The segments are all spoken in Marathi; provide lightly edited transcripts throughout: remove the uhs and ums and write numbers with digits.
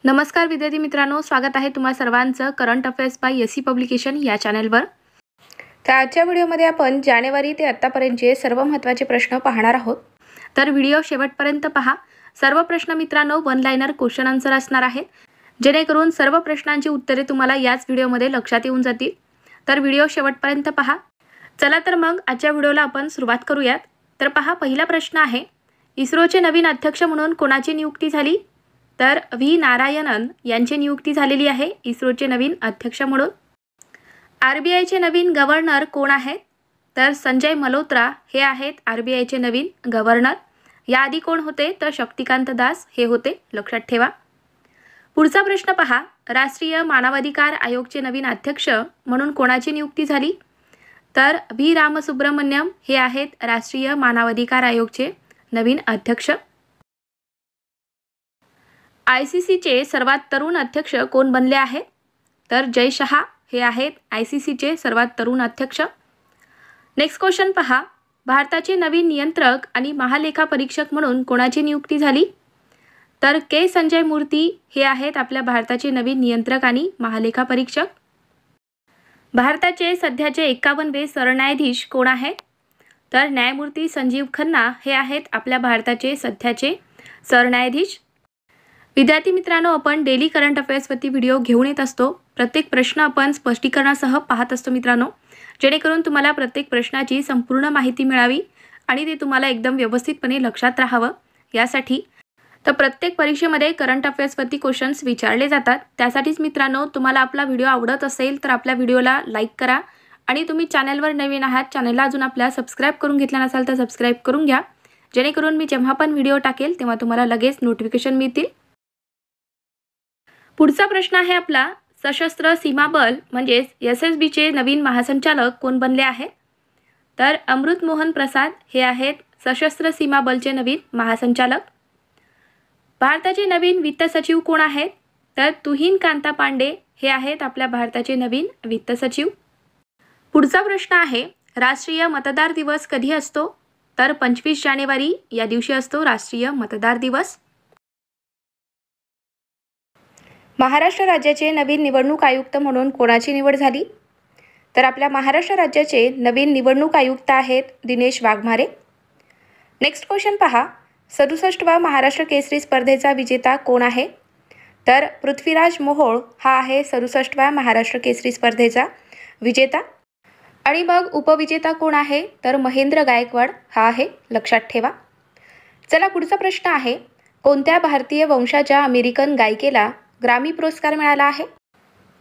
नमस्कार विद्यार्थी मित्रांनो, स्वागत आहे तुम्हा सर्वांचं current affairs by SC publication या चॅनलवर। तर आजच्या व्हिडिओमध्ये आपण जानेवारी ते आतापर्यंतचे सर्व महत्त्वाचे प्रश्न पाहणार आहोत। तर व्हिडिओ शेवटपर्यंत पहा। सर्व प्रश्न मित्रांनो वन लाइनर क्वेश्चन आन्सर असणार आहेत, जेणेकरून सर्व प्रश्नांची उत्तरे तुम्हाला याच व्हिडिओमध्ये लक्षात येऊन जातील। तर व्हिडिओ शेवटपर्यंत पहा। चला तर मग आजच्या व्हिडिओला आपण सुरुवात करूयात। तर पहा, पहिला प्रश्न आहे, इस्रोचे नवीन अध्यक्ष म्हणून कोणाची नियुक्ती झाली? तर व्ही नारायणन यांची नियुक्ती झालेली आहे इस्रोचे नवीन अध्यक्ष म्हणून। आरबीआयचे नवीन गव्हर्नर कोण आहेत? तर संजय मल्होत्रा हे आहेत आरबीआयचे नवीन गव्हर्नर। याआधी कोण होते? तर शक्तिकांत दास हे होते, लक्षात ठेवा। पुढचा प्रश्न पहा, राष्ट्रीय मानवाधिकार आयोगचे नवीन अध्यक्ष म्हणून कोणाची नियुक्ती झाली? तर व्ही रामसुब्रमण्यम हे आहेत राष्ट्रीय मानवाधिकार आयोगचे नवीन अध्यक्ष। आयसीसीचे सर्वात तरुण अध्यक्ष कोण बनले आहेत? तर जय शहा हे आहेत आयसीसीचे सर्वात तरुण अध्यक्ष। नेक्स्ट क्वेश्चन पहा, भारताचे नवीन नियंत्रक आणि महालेखा परीक्षक म्हणून कोणाची नियुक्ती झाली? तर के संजय मूर्ती हे आहेत आपल्या भारताचे नवीन नियंत्रक आणि महालेखा परीक्षक। भारताचे सध्याचे 51वे सरन्यायाधीश कोण आहेत? तर न्यायमूर्ती संजीव खन्ना हे आहेत आपल्या भारताचे सध्याचे सरन्यायाधीश। विद्यार्थी मित्रांनो, आपण डेली करंट अफेअर्सवरती व्हिडिओ घेऊन येत असतो। प्रत्येक प्रश्न आपण स्पष्टीकरणासह पाहत असतो मित्रांनो, जेणेकरून तुम्हाला प्रत्येक प्रश्नाची संपूर्ण माहिती मिळावी आणि ते तुम्हाला एकदम व्यवस्थितपणे लक्षात राहावं यासाठी। तर प्रत्येक परीक्षेमध्ये करंट अफेअर्सवरती क्वेश्चन्स विचारले जातात। त्यासाठीच मित्रांनो, तुम्हाला आपला व्हिडिओ आवडत असेल तर आपल्या व्हिडिओला लाईक करा आणि तुम्ही चॅनलवर नवीन आहात, चॅनलला अजून आपल्या सबस्क्राईब करून घेतला नसाल तर सबस्क्राईब करून घ्या, जेणेकरून मी जेव्हा पण व्हिडिओ टाकेल तेव्हा तुम्हाला लगेच नोटिफिकेशन मिळतील। पुढचा प्रश्न आहे आपला, सशस्त्र सीमा बल म्हणजेच एसएसबीचे नवीन महासंचालक कोण बनले आहेत? तर अमृत मोहन प्रसाद हे आहेत सशस्त्र सीमा बलचे नवीन महासंचालक। भारताचे नवीन वित्त सचिव कोण आहेत? तर तुहिन कांता पांडे हे आहेत आपल्या भारताचे नवीन वित्त सचिव। पुढचा प्रश्न आहे, राष्ट्रीय मतदार दिवस कधी असतो? तर 25 जानेवारी या दिवशी असतो राष्ट्रीय मतदार दिवस। महाराष्ट्र राज्याचे नवीन निवडणूक आयुक्त म्हणून कोणाची निवड झाली? तर आपल्या महाराष्ट्र राज्याचे नवीन निवडणूक आयुक्त आहेत दिनेश वाघमारे। नेक्स्ट क्वेश्चन पहा, 67वा महाराष्ट्र केसरी स्पर्धेचा विजेता कोण आहे? तर पृथ्वीराज मोहोळ हा आहे 67व्या महाराष्ट्र केसरी स्पर्धेचा विजेता। आणि मग उपविजेता कोण आहे? तर महेंद्र गायकवाड हा आहे, लक्षात ठेवा। चला पुढचा प्रश्न आहे, कोणत्या भारतीय वंशाच्या अमेरिकन गायिकेला ग्रॅमी पुरस्कार मिळाला आहे?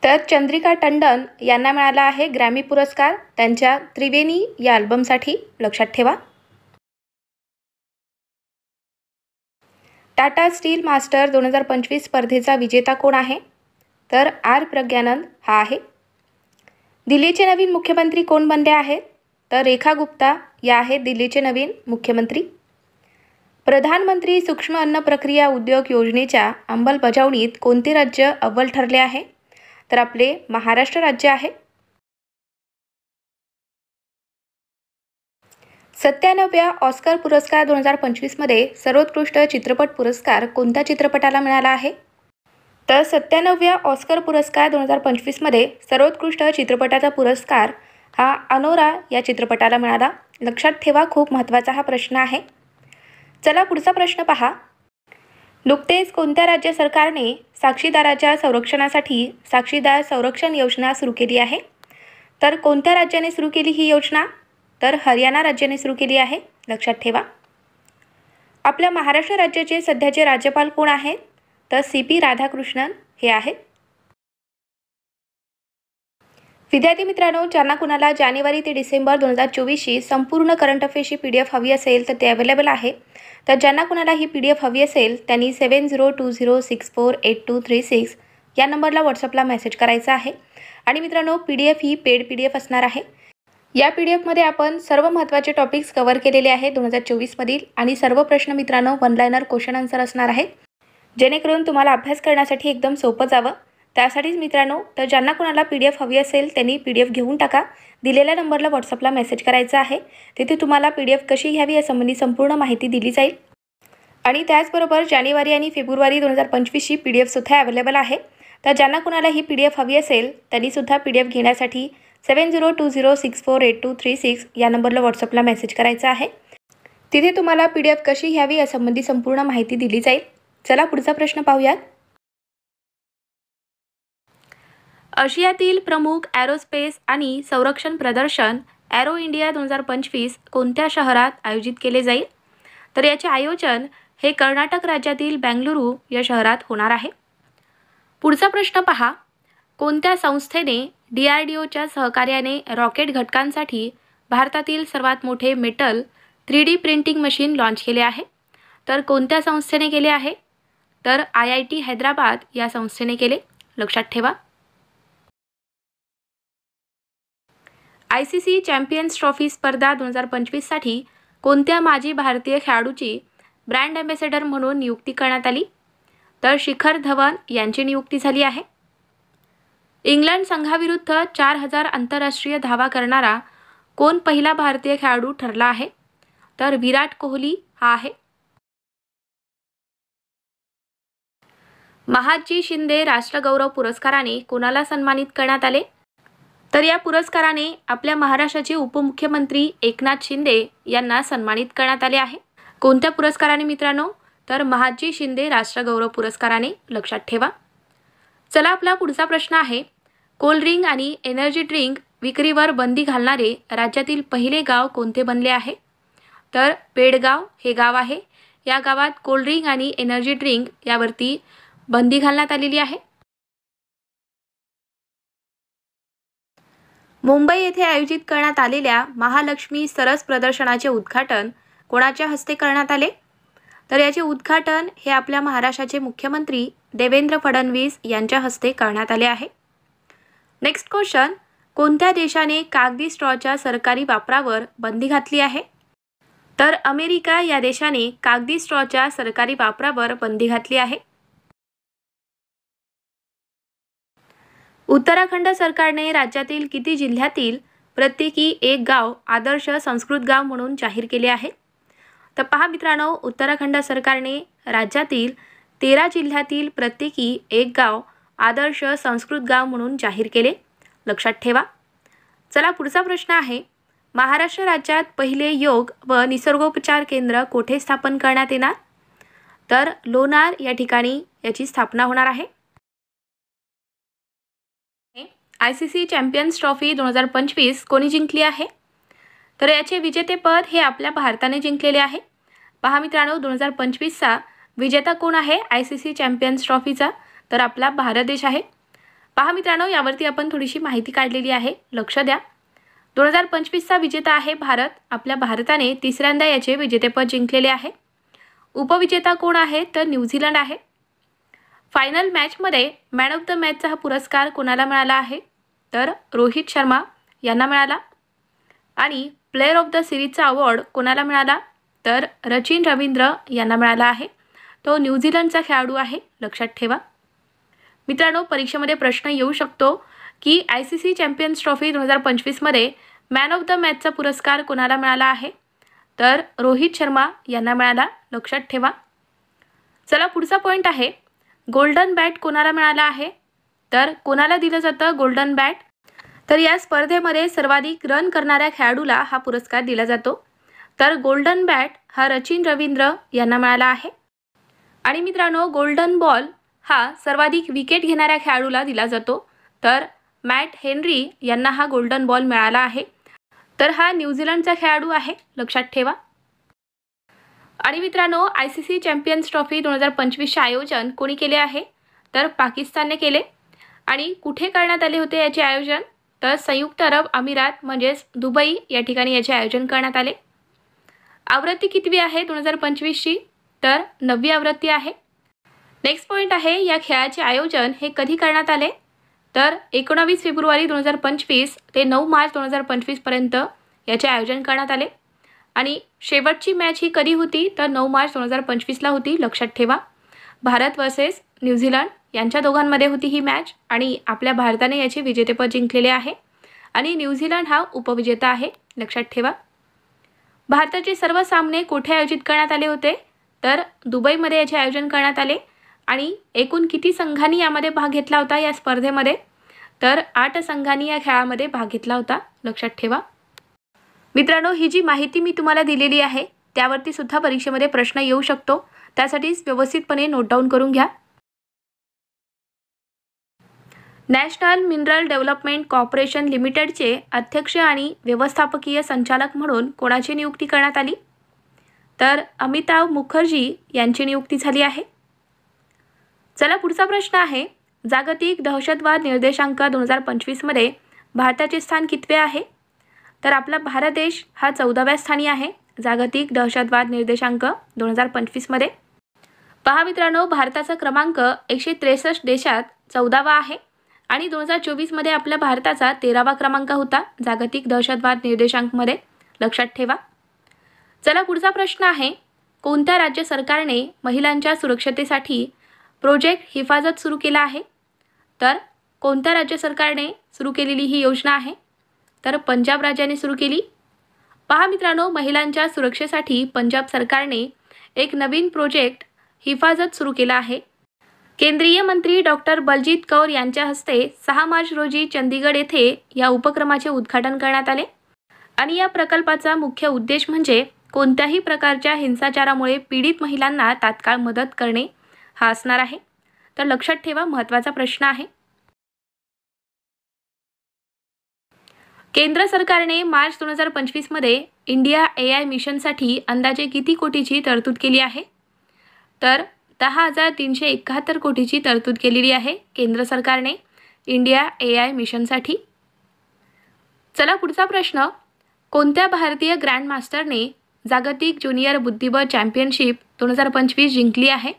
तर चंद्रिका टंडन यांना मिळाला आहे ग्रॅमी पुरस्कार त्यांच्या त्रिवेणी या अल्बमसाठी, लक्षात ठेवा। टाटा स्टील मास्टर 2025 स्पर्धेचा विजेता कोण आहे? तर आर प्रज्ञानंद हा आहे। दिल्लीचे नवीन मुख्यमंत्री कोण बनले आहेत? तर रेखा गुप्ता या आहेत दिल्लीचे नवीन मुख्यमंत्री। प्रधानमंत्री सूक्ष्म अन्न प्रक्रिया उद्योग योजनेच्या अंमलबजावणीत कोणते राज्य अव्वल ठरले आहे? तर आपले महाराष्ट्र राज्य आहे। 97व्या ऑस्कर पुरस्कार 2025 मध्ये सर्वोत्कृष्ट चित्रपट पुरस्कार कोणत्या चित्रपटाला मिळाला आहे? तर 97व्या ऑस्कर पुरस्कार 2025 मध्ये सर्वोत्कृष्ट चित्रपटाचा पुरस्कार हा अनोरा या चित्रपटाला मिळाला, लक्षात ठेवा। खूप महत्त्वाचा हा प्रश्न आहे। चला पुढचा प्रश्न पहा, नुकतेच कोणत्या राज्य सरकारने साक्षीदाराच्या संरक्षणासाठी साक्षीदार संरक्षण योजना सुरू केली आहे? तर कोणत्या राज्याने सुरू केली ही योजना? तर हरियाणा राज्याने सुरू केली आहे, लक्षात ठेवा। आपल्या महाराष्ट्र राज्याचे सध्याचे राज्यपाल कोण आहेत? तर CP राधाकृष्णन हे आहेत। विद्यार्थी मित्रांनो, ज्यांना कुणाला जानेवारी ते डिसेंबर 2024ची संपूर्ण करंट अफेअर्सची PDF हवी असेल तर ते अवेलेबल आहे। तर ज्यांना कुणाला ही PDF हवी असेल त्यांनी 7020648236 या नंबरला व्हॉट्सअपला मेसेज करायचा आहे। आणि मित्रांनो, PDF ही पेड PDF असणार आहे। या PDFमध्ये आपण सर्व महत्त्वाचे टॉपिक्स कव्हर केलेले आहेत 2024 मधील, आणि सर्व प्रश्न मित्रांनो वन लाइनर क्वेश्चन आन्सर असणार आहेत, जेणेकरून तुम्हाला अभ्यास करण्यासाठी एकदम सोपं जावं। त्यासाठीच मित्रांनो, तर ज्यांना कोणाला PDF हवी असेल त्यांनी PDF घेऊन टाका। दिलेल्या नंबरला व्हॉट्सअपला मेसेज करायचा आहे, तिथे तुम्हाला PDF कशी घ्यावी यासंबंधी संपूर्ण माहिती दिली जाईल। आणि त्याचबरोबर जानेवारी आणि फेब्रुवारी 2025ची PDF-सुद्धा अवेलेबल आहे. तर ज्यांना कुणाला ही PDF हवी असेल त्यांनीसुद्धा PDF घेण्यासाठी 7020648236 या नंबरला व्हॉट्सअपला मेसेज करायचा आहे. तिथे तुम्हाला PDF कशी घ्यावी यासंबंधी संपूर्ण माहिती दिली जाईल. चला पुढचा प्रश्न पाहूयात. आशियातील प्रमुख एरोस्पेस आणि संरक्षण प्रदर्शन एरो इंडिया 2025 कोणत्या शहरात आयोजित केले जाईल? तर याचे आयोजन हे कर्नाटक राज्यातील बेंगलुरू या शहरात होणार आहे. पुढचा प्रश्न पहा. कोणत्या संस्थेने DRDOच्या सहकार्याने रॉकेट घटकांसाठी भारतातील सर्वात मोठे metal 3D printing machine launch केले आहे? तर कोणत्या संस्थेने केले आहे? तर IIT हैदराबाद या संस्थेने केले. लक्षात ठेवा. ICC चॅम्पियन्स ट्रॉफी स्पर्धा 2025साठी कोणत्या माजी भारतीय खेळाडूची ब्रँड ॲम्बॅसेडर म्हणून नियुक्ती करण्यात आली? तर शिखर धवन यांची नियुक्ती झाली आहे. इंग्लंड संघाविरुद्ध 4000 आंतरराष्ट्रीय धावा करणारा कोण पहिला भारतीय खेळाडू ठरला आहे? तर विराट कोहली हा आहे. महादजी शिंदे राष्ट्रगौरव पुरस्काराने कोणाला सन्मानित करण्यात आले? तर या पुरस्काराने आपल्या महाराष्ट्राचे उपमुख्यमंत्री एकनाथ शिंदे यांना सन्मानित करण्यात आले आहे. कोणत्या पुरस्काराने मित्रांनो? तर महादजी शिंदे राष्ट्रगौरव पुरस्काराने. लक्षात ठेवा. चला आपला पुढचा प्रश्न आहे. कोल्ड्रिंक आणि एनर्जी ड्रिंक विक्रीवर बंदी घालणारे राज्यातील पहिले गाव कोणते बनले आहे? तर बेडगाव हे गाव आहे. या गावात कोल्ड्रिंक आणि एनर्जी ड्रिंक यावरती बंदी घालण्यात आलेली आहे. मुंबई येथे आयोजित करण्यात आलेल्या महालक्ष्मी सरस प्रदर्शनाचे उद्घाटन कोणाच्या हस्ते करण्यात आले? तर याचे उद्घाटन हे आपल्या महाराष्ट्राचे मुख्यमंत्री देवेंद्र फडणवीस यांच्या हस्ते करण्यात आले आहे. Next question. कोणत्या देशाने कागदी स्ट्रॉच्या सरकारी वापरावर बंदी घातली आहे? तर अमेरिका या देशाने कागदी स्ट्रॉच्या सरकारी वापरावर बंदी घातली आहे. उत्तराखंड सरकारने राज्यातील किती जिल्ह्यातील प्रत्येकी एक गाव आदर्श संस्कृत गाव म्हणून जाहीर केले आहे? तर पहा मित्रांनो, उत्तराखंड सरकारने राज्यातील 13 जिल्ह्यातील प्रत्येकी एक गाव आदर्श संस्कृत गाव म्हणून जाहीर केले. लक्षात ठेवा. चला पुढचा प्रश्न आहे. महाराष्ट्र राज्यात पहिले योग व निसर्गोपचार केंद्र कोठे स्थापन करण्यात येणार? तर लोणार या ठिकाणी याची स्थापना होणार आहे. ICC चॅम्पियन्स ट्रॉफी 2025 कोणी जिंकली आहे? तर याचे विजेतेपद हे आपल्या भारताने जिंकलेले आहे. पहा मित्रांनो, 2025चा विजेता कोण आहे ICC चॅम्पियन्स ट्रॉफीचा? तर आपला भारत देश आहे. पहा मित्रांनो, यावरती आपण थोडीशी माहिती काढलेली आहे. लक्ष द्या. 2025चा विजेता आहे भारत. आपल्या भारताने तिसऱ्यांदा याचे विजेतेपद जिंकलेले आहे. उपविजेता कोण आहे? तर न्यूझीलंड आहे. फायनल मॅचमध्ये मॅन ऑफ द मॅचचा हा पुरस्कार कोणाला मिळाला आहे? तर रोहित शर्मा यांना मिळाला. आणि प्लेयर ऑफ द सिरीजचा अवॉर्ड कोणाला मिळाला? तर सचिन रवींद्र यांना मिळाला आहे. तो न्यूझीलंडचा खेळाडू आहे. लक्षात ठेवा. मित्रांनो, परीक्षेमध्ये प्रश्न येऊ शकतो की ICC चॅम्पियन्स ट्रॉफी 2025मध्ये मॅन ऑफ द मॅचचा पुरस्कार कोणाला मिळाला आहे? तर रोहित शर्मा यांना मिळाला. लक्षात ठेवा. चला पुढचा पॉईंट आहे. गोल्डन बॅट कोणाला मिळाला आहे? तर कोणाला दिलं जातं गोल्डन बॅट? तर या स्पर्धेमध्ये सर्वाधिक रन करणाऱ्या खेळाडूला हा पुरस्कार दिला जातो. तर गोल्डन बॅट हा सचिन रवींद्र यांना मिळाला आहे. आणि मित्रांनो, गोल्डन बॉल हा सर्वाधिक विकेट घेणाऱ्या खेळाडूला दिला जातो. तर मॅट हेनरी यांना हा गोल्डन बॉल मिळाला आहे. तर हा न्यूझीलंडचा खेळाडू आहे. लक्षात ठेवा. आणि मित्रांनो, ICC चॅम्पियन्स ट्रॉफी 2025चे आयोजन कोणी केले आहे? तर पाकिस्तानने केले. आणि कुठे करण्यात आले होते याचे आयोजन? तर संयुक्त अरब अमिरात म्हणजेच दुबई या ठिकाणी याचे आयोजन करण्यात आले. आवृत्ती कितवी आहे 2025ची? तर 9वी आवृत्ती आहे. नेक्स्ट पॉईंट आहे. या खेळाचे आयोजन हे कधी करण्यात आले? तर 19 फेब्रुवारी 2025 ते 9 मार्च 2025 पर्यंत याचे आयोजन करण्यात आले. आणि शेवटची मॅच ही कधी होती? तर 9 मार्च 2025ला होती. लक्षात ठेवा. भारत वर्सेस न्यूझीलंड यांच्या दोघांमध्ये होती ही मॅच. आणि आपल्या भारताने याचे विजेतेपद जिंकलेले आहे. आणि न्यूझीलंड हा उपविजेता आहे. लक्षात ठेवा. भारताचे सर्व सामने कुठे आयोजित करण्यात आले होते? तर दुबईमध्ये याचे आयोजन करण्यात आले आणि एकूण किती संघांनी यामध्ये भाग घेतला होता या स्पर्धेमध्ये? तर 8 संघांनी या खेळामध्ये भाग घेतला होता, लक्षात ठेवा. मित्रांनो, ही जी माहिती मी तुम्हाला दिलेली आहे त्यावरती सुद्धा परीक्षेमध्ये प्रश्न येऊ शकतो, त्यासाठी व्यवस्थितपणे नोट डाऊन करून घ्या. नॅशनल मिनरल डेव्हलपमेंट कॉर्पोरेशन लिमिटेडचे अध्यक्ष आणि व्यवस्थापकीय संचालक म्हणून कोणाची नियुक्ती करण्यात आली? तर अमिताभ मुखर्जी यांची नियुक्ती झाली आहे. चला पुढचा प्रश्न आहे, जागतिक दहशतवाद निर्देशांक 2025 मध्ये भारताचे स्थान कितवे आहे? तर आपला भारत देश हा 14व्या स्थानी आहे जागतिक दहशतवाद निर्देशांक 2025 मध्ये. पहा मित्रांनो, भारताचा क्रमांक 163 देशात 14वा आहे आणि 2024 मध्ये आपल्या भारताचा 13वा क्रमांक होता जागतिक दहशतवाद निर्देशांकमध्ये, लक्षात ठेवा. चला पुढचा प्रश्न आहे, कोणत्या राज्य सरकारने महिलांच्या सुरक्षतेसाठी प्रोजेक्ट हिफाजत सुरू केला आहे? तर कोणत्या राज्य सरकारने सुरू केलेली ही योजना आहे? तर पंजाब राज्याने सुरू केली. पहा मित्रांनो, महिलांच्या सुरक्षेसाठी पंजाब सरकारने एक नवीन प्रोजेक्ट हिफाजत सुरू केला आहे. केंद्रीय मंत्री डॉक्टर बलजीत कौर यांच्या हस्ते 6 मार्च रोजी चंदीगड येथे या उपक्रमाचे उद्घाटन करण्यात आले आणि या प्रकल्पाचा मुख्य उद्देश म्हणजे कोणत्याही प्रकारच्या हिंसाचारामुळे पीडित महिलांना तात्काळ मदत करणे हा असणार आहे. तर लक्षात ठेवा, महत्त्वाचा प्रश्न आहे. केंद्र सरकारने मार्च 2025 मध्ये इंडिया AI मिशनसाठी अंदाजे किती कोटीची तरतूद केली आहे? तर 10,371 कोटीची तरतूद केलेली आहे केंद्र सरकारने इंडिया AI मिशनसाठी. चला पुढचा प्रश्न, कोणत्या भारतीय ग्रँडमास्टरने जागतिक ज्युनियर बुद्धिबळ चॅम्पियनशिप 2025 जिंकली आहे?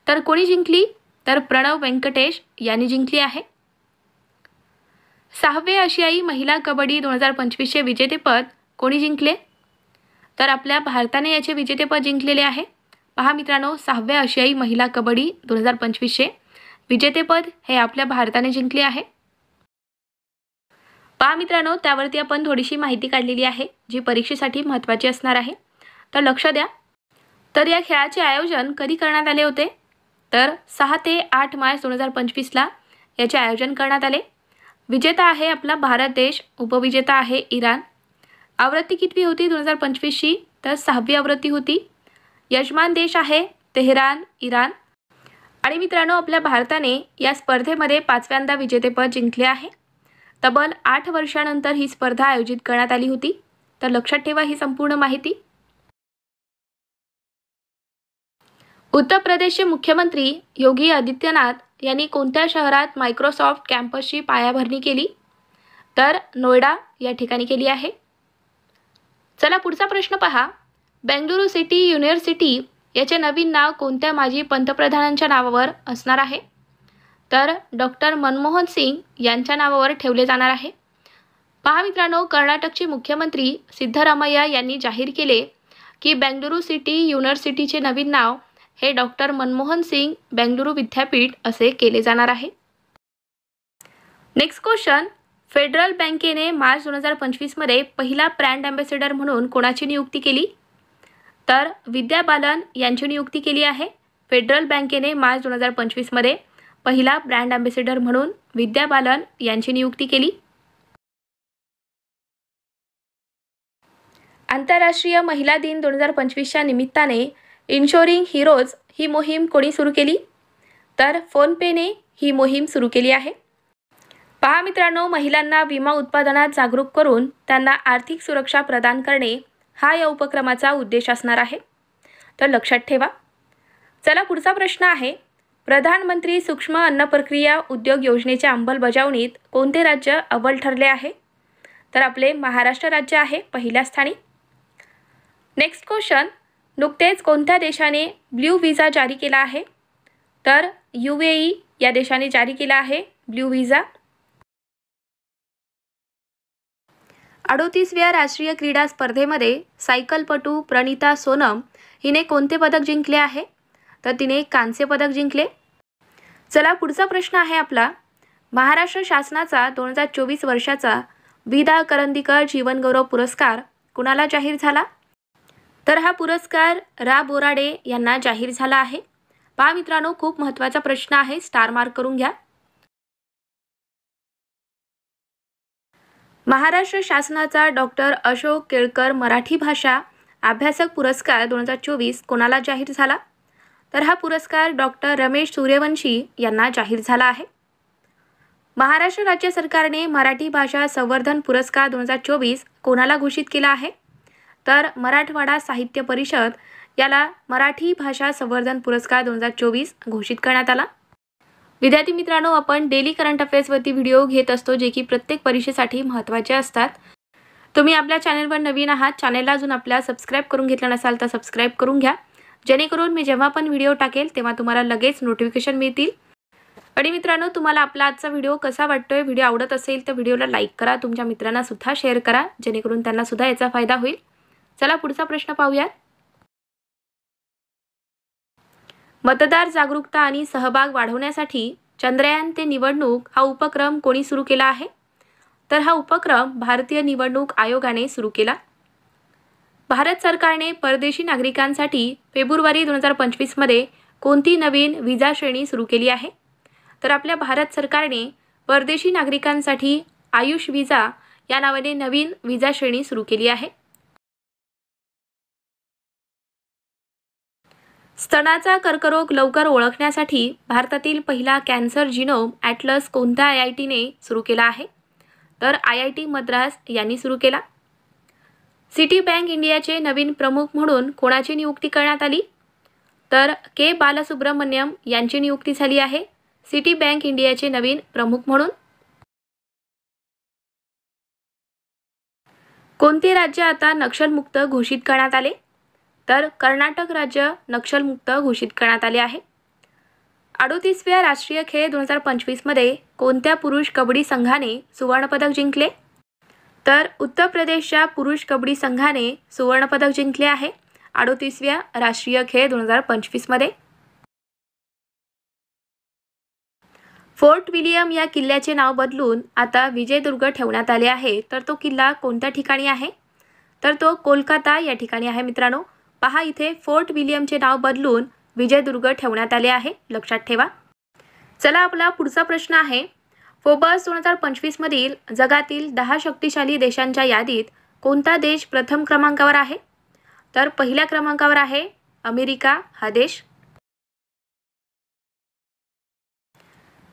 तर कोणी जिंकली? तर प्रणव व्यंकटेश यांनी जिंकली आहे. 6वे आशियाई महिला कबड्डी 2025चे विजेतेपद कोणी जिंकले? तर आपल्या भारताने याचे विजेतेपद जिंकलेले आहे. पहा मित्रांनो, 6व्या आशियाई महिला कबड्डी 2025चे विजेतेपद हे आपल्या भारताने जिंकले आहे. पहा मित्रांनो, त्यावरती आपण थोडीशी माहिती काढलेली आहे जी परीक्षेसाठी महत्त्वाची असणार आहे, तर लक्ष द्या. तर या खेळाचे आयोजन कधी करण्यात आले होते? तर 6 ते 8 मार्च 2025ला याचे आयोजन करण्यात आले. विजेता आहे आपला भारत देश, उपविजेता आहे इराण. आवृत्ती कितवी होती 2025ची? तर 6वी आवृत्ती होती. यजमान देश आहे तेहरान, इराण. आणि मित्रांनो, आपल्या भारताने या स्पर्धेमध्ये 5व्यांदा विजेतेपद जिंकले आहे. तब्बल 8 वर्षानंतर ही स्पर्धा आयोजित करण्यात आली होती, तर लक्षात ठेवा ही संपूर्ण माहिती. उत्तर प्रदेशचे मुख्यमंत्री योगी आदित्यनाथ यांनी कोणत्या शहरात मायक्रोसॉफ्ट कॅम्पसची पायाभरणी केली? तर नोएडा या ठिकाणी केली आहे. चला पुढचा प्रश्न पहा, बेंगळुरू सिटी युनिव्हर्सिटी याचे नवीन नाव कोणत्या माजी पंतप्रधानांच्या नावावर असणार आहे? तर डॉक्टर मनमोहन सिंग यांच्या नावावर ठेवले जाणार आहे. पहा मित्रांनो, कर्नाटकचे मुख्यमंत्री सिद्धरामय्या यांनी जाहीर केले की बेंगळुरू सिटी युनिव्हर्सिटीचे नवीन नाव हे डॉक्टर मनमोहन सिंग बेंगळुरू विद्यापीठ असे केले जाणार आहे. नेक्स्ट क्वेश्चन, फेडरल बँकेने मार्च 2025 मध्ये पहिला ब्रँड अँबॅसेडर म्हणून कोणाची नियुक्ती केली? तर विद्या बालन यांची नियुक्ती केली आहे. फेडरल बँकेने मार्च 2025 मध्ये पहिला ब्रँड अँबॅसेडर म्हणून विद्या बालन यांची नियुक्ती केली. आंतरराष्ट्रीय महिला दिन 2025च्या निमित्ताने इन्शोरिंग हिरोज ही मोहीम कोणी सुरू केली? तर फोनपेने ही मोहीम सुरू केली आहे. पहा मित्रांनो, महिलांना विमा उत्पादनात जागरूक करून त्यांना आर्थिक सुरक्षा प्रदान करणे हा या उपक्रमाचा उद्देश असणार आहे, तर लक्षात ठेवा. चला पुढचा प्रश्न आहे, प्रधानमंत्री सूक्ष्म अन्न प्रक्रिया उद्योग योजनेच्या अंमलबजावणीत कोणते राज्य अव्वल ठरले आहे? तर आपले महाराष्ट्र राज्य आहे पहिल्या स्थानी. नेक्स्ट क्वेश्चन, नुकतेच कोणत्या देशाने ब्ल्यू व्हिसा जारी केला आहे? तर UAE या देशाने जारी केला आहे ब्ल्यू व्हिसा. 38व्या राष्ट्रीय क्रीडा स्पर्धेमध्ये सायकलपटू प्रणिता सोनम हिने कोणते पदक जिंकले आहे? तर तिने कांस्य पदक जिंकले. चला पुढचा प्रश्न आहे आपला, महाराष्ट्र शासनाचा 2024 वर्षाचा विदा करंदीकर जीवनगौरव पुरस्कार कुणाला जाहीर झाला? तर हा पुरस्कार रा बोराडे यांना जाहीर झाला आहे। पहा मित्रांनो, खूप महत्त्वाचा प्रश्न आहे, स्टार मार्क करून घ्या। महाराष्ट्र शासनाचा डॉक्टर अशोक केळकर मराठी भाषा अभ्यासक पुरस्कार 2024 कोणाला जाहीर झाला? तर हा पुरस्कार डॉक्टर रमेश सूर्यवंशी यांना जाहीर झाला आहे। महाराष्ट्र राज्य सरकारने मराठी भाषा संवर्धन पुरस्कार 2024 कोणाला घोषित केला आहे? तर मराठवाडा साहित्य परिषद याला मराठी भाषा संवर्धन पुरस्कार 2024 घोषित करण्यात आला। विद्यार्थी मित्रांनो, आपण डेली करंट अफेअर्सवरती व्हिडिओ घेत असतो जे की प्रत्येक परीक्षेसाठी महत्त्वाचे असतात। तुम्ही आपल्या चॅनलवर नवीन आहात, चॅनलला अजून आपल्या सबस्क्राइब करून घेतलं नसाल तर सबस्क्राइब करून घ्या, जेणेकरून मी जेव्हा पण व्हिडिओ टाकेल तेव्हा तुम्हाला लगेच नोटिफिकेशन मिळतील। आणि मित्रांनो, तुम्हाला आपला आजचा व्हिडिओ कसा वाटतोय? व्हिडिओ आवडत असेल तर व्हिडिओला लाईक करा, तुमच्या मित्रांना सुद्धा शेअर करा, जेणेकरून त्यांना सुद्धा याचा फायदा होईल। चला पुढचा प्रश्न पाहूया। मतदार जागरूकता आणि सहभाग वाढवण्यासाठी चंद्रयान ते निवडणूक हा उपक्रम कोणी सुरू केला आहे? तर हा उपक्रम भारतीय निवडणूक आयोगाने सुरू केला। भारत सरकारने परदेशी नागरिकांसाठी फेब्रुवारी 2025 मध्ये कोणती नवीन विजा श्रेणी सुरू केली आहे? तर आपल्या भारत सरकारने परदेशी नागरिकांसाठी आयुष विजा या नावाने नवीन विजा श्रेणी सुरू केली आहे। स्तनाचा कर्करोग लवकर ओळखण्यासाठी भारतातील पहिला कॅन्सर जिनोम ॲटलस कोणत्या IITने सुरू केला आहे? तर IIT मद्रास यांनी सुरू केला। सिटी बँक इंडियाचे नवीन प्रमुख म्हणून कोणाची नियुक्ती करण्यात आली? तर के बालसुब्रमण्यम यांची नियुक्ती झाली आहे सिटी बँक इंडियाचे नवीन प्रमुख म्हणून। कोणते राज्य आता नक्षलमुक्त घोषित करण्यात आले? तर कर्नाटक राज्य नक्षलमुक्त घोषित करण्यात आले आहे। 38व्या राष्ट्रीय खेळ 2025 मध्ये कोणत्या पुरुष कबड्डी संघाने सुवर्णपदक जिंकले? तर उत्तर प्रदेशच्या पुरुष कबड्डी संघाने सुवर्णपदक जिंकले आहे 38व्या राष्ट्रीय खेळ 2025 मध्ये। फोर्ट विलियम या किल्ल्याचे नाव बदलून आता विजयदुर्ग ठेवण्यात आले आहे, तर तो किल्ला कोणत्या ठिकाणी आहे? तर तो कोलकाता या ठिकाणी आहे। मित्रांनो पहा, इथे फोर्ट विलियमचे नाव बदलून विजयदुर्ग ठेवण्यात आले आहे, लक्षात ठेवा। चला आपला पुढचा प्रश्न आहे, फोर्ब्स 2025 मधील जगातील 10 शक्तिशाली देशांच्या यादीत कोणता देश प्रथम क्रमांकावर आहे? तर पहिल्या क्रमांकावर आहे अमेरिका हा देश।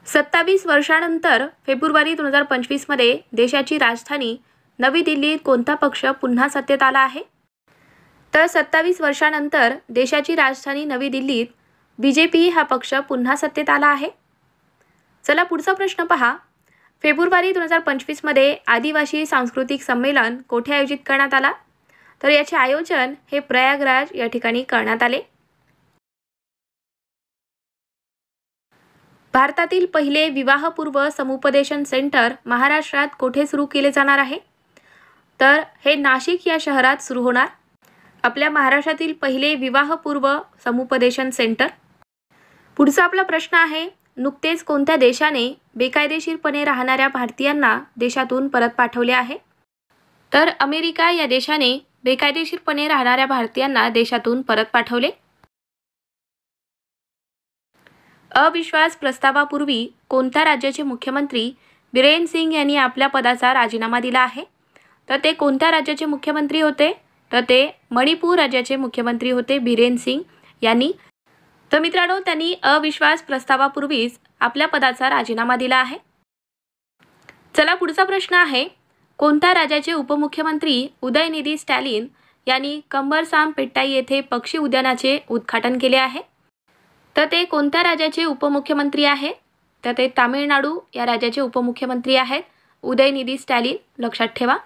27 वर्षांनंतर फेब्रुवारी 2025 मध्ये देशाची राजधानी नवी दिल्लीत कोणता पक्ष पुन्हा सत्तेत आला आहे? तर 27 वर्षांनंतर देशाची राजधानी नवी दिल्लीत BJP हा पक्ष पुन्हा सत्तेत आला आहे। चला पुढचा प्रश्न पहा, फेब्रुवारी 2025 मध्ये आदिवासी सांस्कृतिक संमेलन कोठे आयोजित करण्यात आला? तर याचे आयोजन हे प्रयागराज या ठिकाणी करण्यात आले। भारतातील पहिले विवाहपूर्व समुपदेशन सेंटर महाराष्ट्रात कोठे सुरू केले जाणार आहे? तर हे नाशिक या शहरात सुरू होणार। आपल्या महाराष्ट्रातील पहिले विवाहपूर्व समुपदेशन सेंटर। पुढचा आपला प्रश्न आहे, नुकतेच कोणत्या देशाने बेकायदेशीरपणे राहणाऱ्या भारतीयांना देशातून परत पाठवले आहे? तर अमेरिका या देशाने बेकायदेशीरपणे राहणाऱ्या भारतीयांना देशातून परत पाठवले। अविश्वास प्रस्तावापूर्वी कोणत्या राज्याचे मुख्यमंत्री बिरेन सिंग यांनी आपल्या पदाचा राजीनामा दिला आहे? तर ते कोणत्या राज्याचे मुख्यमंत्री होते? तर ते मणिपूर राज्याचे मुख्यमंत्री होते बिरेन सिंग यांनी। तर मित्रांनो, त्यांनी अविश्वास प्रस्तावापूर्वीच आपल्या पदाचा राजीनामा दिला आहे। चला पुढचा प्रश्न आहे, कोणत्या राज्याचे उपमुख्यमंत्री उदयनिधी स्टॅलिन यांनी कंबरसामपेट्टाई येथे पक्षी उद्यानाचे उद्घाटन केले आहे? तर ते कोणत्या राज्याचे उपमुख्यमंत्री आहेत? तर ते तामिळनाडू या राज्याचे उपमुख्यमंत्री आहेत उदयनिधी स्टॅलिन, लक्षात ठेवा।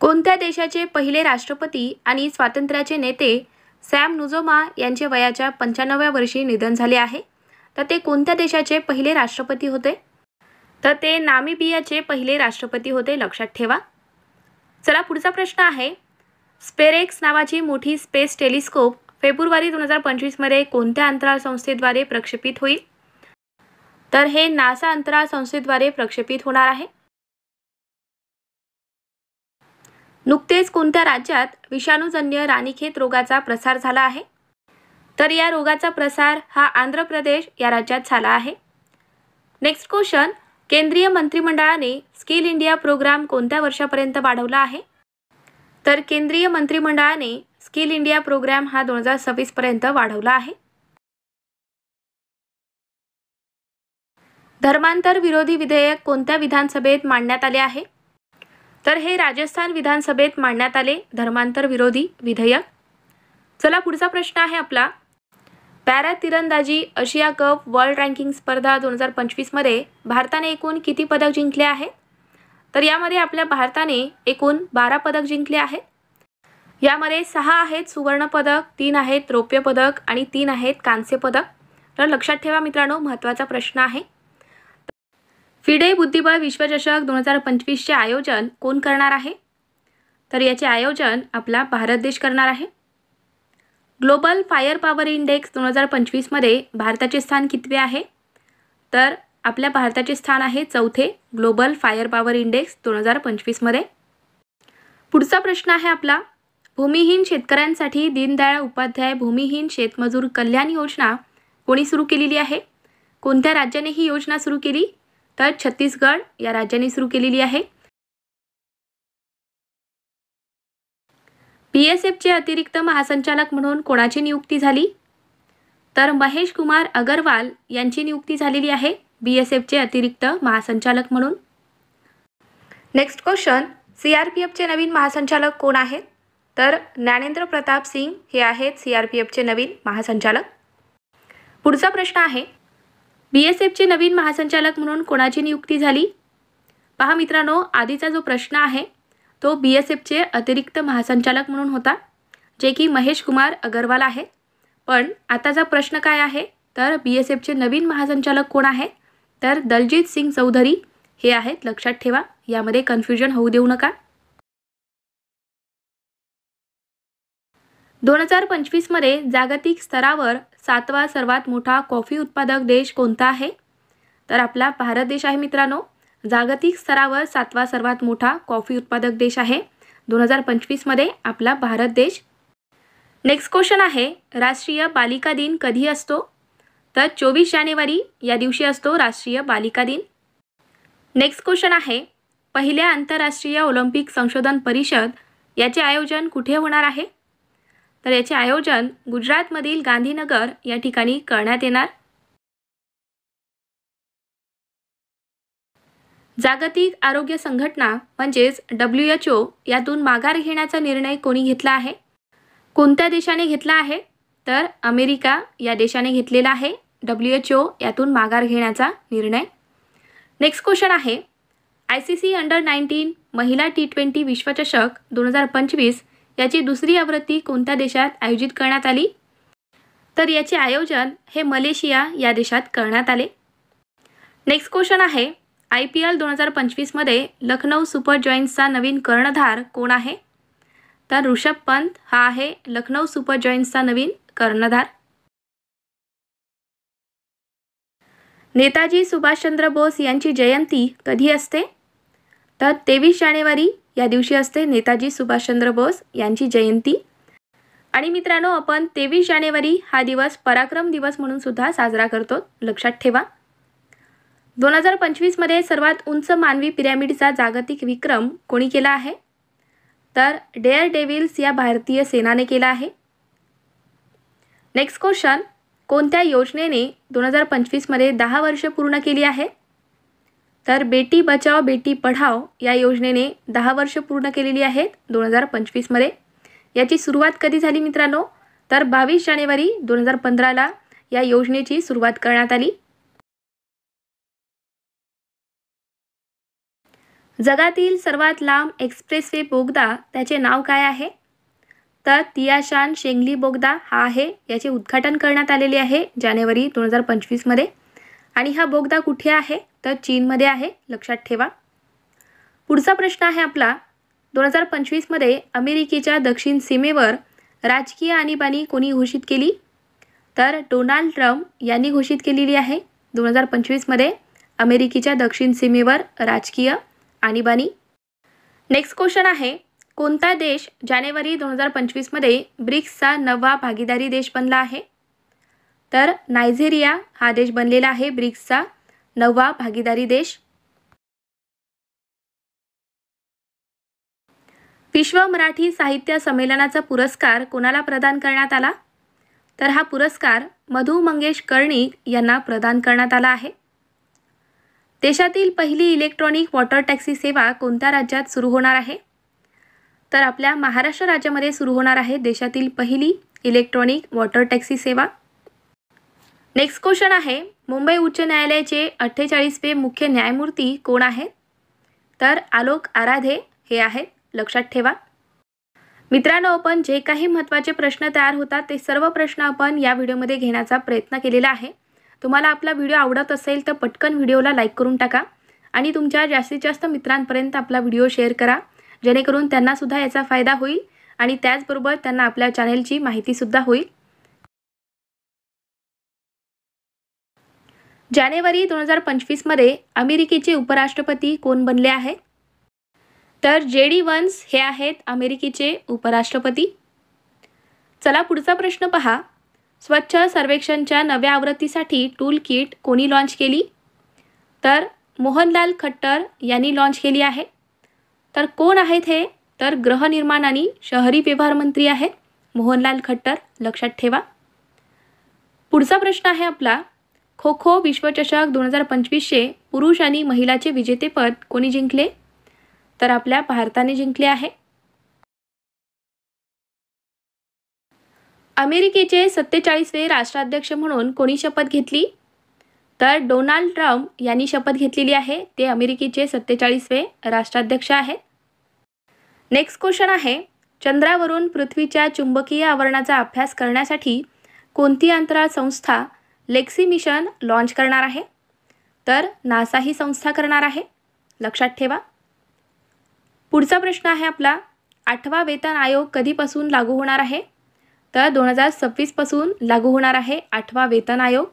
कोणत्या देशाचे पहिले राष्ट्रपती आणि स्वातंत्र्याचे नेते सॅम नुजोमा यांचे वयाच्या 95व्या वर्षी निधन झाले आहे? तर ते कोणत्या देशाचे पहिले राष्ट्रपती होते? तर ते नामिबियाचे पहिले राष्ट्रपती होते, लक्षात ठेवा। चला पुढचा प्रश्न आहे, स्पेरेक्स नावाची मोठी स्पेस टेलिस्कोप फेब्रुवारी 2025 मध्ये कोणत्या अंतराळ संस्थेद्वारे प्रक्षेपित होईल? तर हे नासा अंतराळ संस्थेद्वारे प्रक्षेपित होणार आहे। नुकतेच कोणत्या राज्यात विषाणूजन्य राणीखेत रोगाचा प्रसार झाला आहे? तर या रोगाचा प्रसार हा आंध्र प्रदेश या राज्यात झाला आहे. नेक्स्ट क्वेश्चन, केंद्रीय मंत्रिमंडळाने स्किल इंडिया प्रोग्राम कोणत्या वर्षापर्यंत वाढवला आहे? तर केंद्रीय मंत्रिमंडळाने स्किल इंडिया प्रोग्राम हा 2026 पर्यंत वाढवला आहे. धर्मांतर विरोधी विधेयक कोणत्या विधानसभेत मांडण्यात आले आहे? तर हे राजस्थान विधानसभेत मांडण्यात आले धर्मांतर विरोधी विधेयक. चला पुढचा प्रश्न आहे आपला, पॅरा तिरंदाजी आशिया कप वर्ल्ड रँकिंग स्पर्धा 2025 मध्ये भारताने एकूण किती पदक जिंकले आहे? तर यामध्ये आपल्या भारताने एकूण 12 पदक जिंकले आहेत. यामध्ये 6 आहेत सुवर्ण पदक, 3 आहेत रौप्य पदक आणि 3 आहेत कांस्य पदक. तर लक्षात ठेवा मित्रांनो, महत्त्वाचा प्रश्न आहे. फिडे बुद्धिबळ विश्वचषक 2025 चे आयोजन कोण करणार आहे? तर याचे आयोजन आपला भारत देश करणार आहे. ग्लोबल फायर पॉवर इंडेक्स 2025 मध्ये भारताचे स्थान कितवे आहे? तर आपल्या भारताचे स्थान आहे 4थे ग्लोबल फायर पॉवर इंडेक्स 2025 मध्ये. पुढचा प्रश्न आहे आपला, भूमिहीन शेतकऱ्यांसाठी दीनदयाळ उपाध्याय भूमिहीन शेतमजूर कल्याण योजना कोणी सुरू केलेली आहे? कोणत्या राज्याने ही योजना सुरू केली? तर छत्तीसगड या राज्याने सुरू केलेली आहे. BSFचे अतिरिक्त महासंचालक म्हणून कोणाची नियुक्ती झाली? तर महेश कुमार अगरवाल यांची नियुक्ती झालेली आहे BSFचे अतिरिक्त महासंचालक म्हणून. नेक्स्ट क्वेश्चन, CRPFचे नवीन महासंचालक कोण आहेत? तर ज्ञानेंद्र प्रताप सिंग हे आहेत CRPFचे नवीन महासंचालक. पुढचा प्रश्न आहे, BSFचे नवीन महासंचालक म्हणून कोणाची नियुक्ती झाली? पहा मित्रांनो, आधीचा जो प्रश्न आहे तो BSFचे अतिरिक्त महासंचालक म्हणून होता, जे की महेश कुमार अगरवाल आहेत. पण आताचा प्रश्न काय आहे? तर BSFचे नवीन महासंचालक कोण आहेत? तर दलजीत सिंग चौधरी हे आहेत. लक्षात ठेवा, यामध्ये कन्फ्युजन होऊ देऊ नका. 2025 मध्ये जागतिक स्तरावर 7वा सर्वात मोठा कॉफी उत्पादक देश कोणता आहे? तर आपला भारत देश आहे मित्रांनो. जागतिक स्तरावर 7वा सर्वात मोठा कॉफी उत्पादक देश आहे 2025 मध्ये आपला भारत देश. नेक्स्ट क्वेश्चन आहे, राष्ट्रीय बालिका दिन कधी असतो? तर 24 जानेवारी या दिवशी असतो राष्ट्रीय बालिका दिन. नेक्स्ट क्वेश्चन आहे, पहिल्या आंतरराष्ट्रीय ऑलिम्पिक संशोधन परिषद याचे आयोजन कुठे होणार आहे? तर याचे आयोजन गुजरातमधील गांधीनगर या ठिकाणी करण्यात येणार. जागतिक आरोग्य संघटना म्हणजेच WHO यातून माघार घेण्याचा निर्णय कोणी घेतला आहे? कोणत्या देशाने घेतला आहे? तर अमेरिका या देशाने घेतलेला आहे WHO यातून माघार घेण्याचा निर्णय. नेक्स्ट क्वेश्चन आहे, ICC अंडर-19 महिला T20 विश्वचषक 2025 याची दुसरी आवृत्ती कोणत्या देशात आयोजित करण्यात आली? तर याचे आयोजन हे मलेशिया या देशात करण्यात आले. नेक्स्ट क्वेश्चन आहे, IPL 2025 मध्ये लखनौ सुपर जॉयंट्सचा नवीन कर्णधार कोण आहे? तर ऋषभ पंत हा आहे लखनौ सुपर जॉयंट्सचा नवीन कर्णधार. नेताजी सुभाषचंद्र बोस यांची जयंती कधी असते? तर 23 जानेवारी या दिवशी असते नेताजी सुभाषचंद्र बोस यांची जयंती. आणि मित्रांनो, आपण 23 जानेवारी हा दिवस पराक्रम दिवस म्हणून सुद्धा साजरा करतो. लक्षात ठेवा. 2025 मध्ये सर्वात उंच मानवी पिरॅमिडचा जागतिक विक्रम कोणी केला आहे? तर डेअर डेव्हिल्स या भारतीय सेनाने केला आहे. नेक्स्ट क्वेश्चन, कोणत्या योजनेने 2025 मध्ये 10 वर्ष पूर्ण केली आहे? तर बेटी बचाओ बेटी पढाओ या योजनेने 10 वर्ष पूर्ण केलेली आहेत 2025 मध्ये. याची सुरुवात कधी झाली मित्रांनो? तर 22 जानेवारी 2015ला या योजनेची सुरुवात करण्यात आली. जगातील सर्वात लांब एक्सप्रेसवे बोगदा त्याचे नाव काय आहे? तर तियाशान शेंगली बोगदा हा आहे. याचे उद्घाटन करण्यात आलेले आहे जानेवारी 2025 मध्ये. आणि हा बोगदा कुठे आहे? तर चीनमध्ये आहे. लक्षात ठेवा. पुढचा प्रश्न आहे आपला, 2025 मध्ये अमेरिकेच्या दक्षिण सीमेवर राजकीय आणीबाणी कोणी घोषित केली? तर डोनाल्ड ट्रम्प यांनी घोषित केलेली आहे 2025 मध्ये अमेरिकेच्या दक्षिण सीमेवर राजकीय आणीबाणी. नेक्स्ट क्वेश्चन आहे, कोणता देश जानेवारी 2025 मध्ये ब्रिक्सचा नवा भागीदारी देश बनला आहे? तर नायजेरिया हा देश बनलेला आहे ब्रिक्सचा नवा भागीदारी देश. विश्व मराठी साहित्य संमेलनाचा पुरस्कार कोणाला प्रदान करण्यात आला? तर हा पुरस्कार मधु मंगेश कर्णिक यांना प्रदान करण्यात आला आहे. देशातील पहिली इलेक्ट्रॉनिक वॉटर टॅक्सी सेवा कोणत्या राज्यात सुरू होणार आहे? तर आपल्या महाराष्ट्र राज्यामध्ये सुरू होणार आहे देशातील पहिली इलेक्ट्रॉनिक वॉटर टॅक्सी सेवा. नेक्स्ट क्वेश्चन आहे, मुंबई उच्च न्यायालयाचे 48वे मुख्य न्यायमूर्ती कोण आहेत? तर आलोक आराधे हे आहेत, लक्षात ठेवा. मित्रांनो, आपण जे काही महत्त्वाचे प्रश्न तयार होतात ते सर्व प्रश्न आपण या व्हिडिओमध्ये घेण्याचा प्रयत्न केलेला आहे. तुम्हाला आपला व्हिडिओ आवडत असेल तर पटकन व्हिडिओला लाईक करून टाका आणि तुमच्या जास्तीत जास्त मित्रांपर्यंत आपला व्हिडिओ शेअर करा, जेणेकरून त्यांनासुद्धा याचा फायदा होईल आणि त्याचबरोबर त्यांना आपल्या चॅनेलची माहितीसुद्धा होईल. जानेवारी 2025 मध्ये अमेरिकेचे उपराष्ट्रपती कोण बनले आहेत? तर JD व्हान्स हे आहेत अमेरिकेचे उपराष्ट्रपती. चला पुढचा प्रश्न पहा. स्वच्छ सर्वेक्षणच्या नव्या आवृत्तीसाठी टूल किट कोणी लॉन्च केली? तर मोहनलाल खट्टर यांनी लॉन्च केली आहे. तर कोण आहेत हे? तर गृहनिर्माण आणि शहरी व्यवहार मंत्री आहेत मोहनलाल खट्टर, लक्षात ठेवा. पुढचा प्रश्न आहे आपला, खो खो विश्वचषक 2025चे पुरुष आणि महिलाचे विजेतेपद कोणी जिंकले? तर आपल्या भारताने जिंकले आहे. अमेरिकेचे 47वे राष्ट्राध्यक्ष म्हणून कोणी शपथ घेतली? तर डोनाल्ड ट्रम्प यांनी शपथ घेतलेली आहे. ते अमेरिकेचे 47वे राष्ट्राध्यक्ष आहेत. नेक्स्ट क्वेश्चन आहे, चंद्रावरून पृथ्वीच्या चुंबकीय आवरणाचा अभ्यास करण्यासाठी कोणती अंतराळ संस्था लेक्सी मिशन लॉन्च करणार आहे? तर नासा ही संस्था करणार आहे, लक्षात ठेवा. पुढचा प्रश्न आहे आपला, 8वा वेतन आयोग कधीपासून लागू होणार आहे? तर 2026 पासून लागू होणार आहे 8वा वेतन आयोग.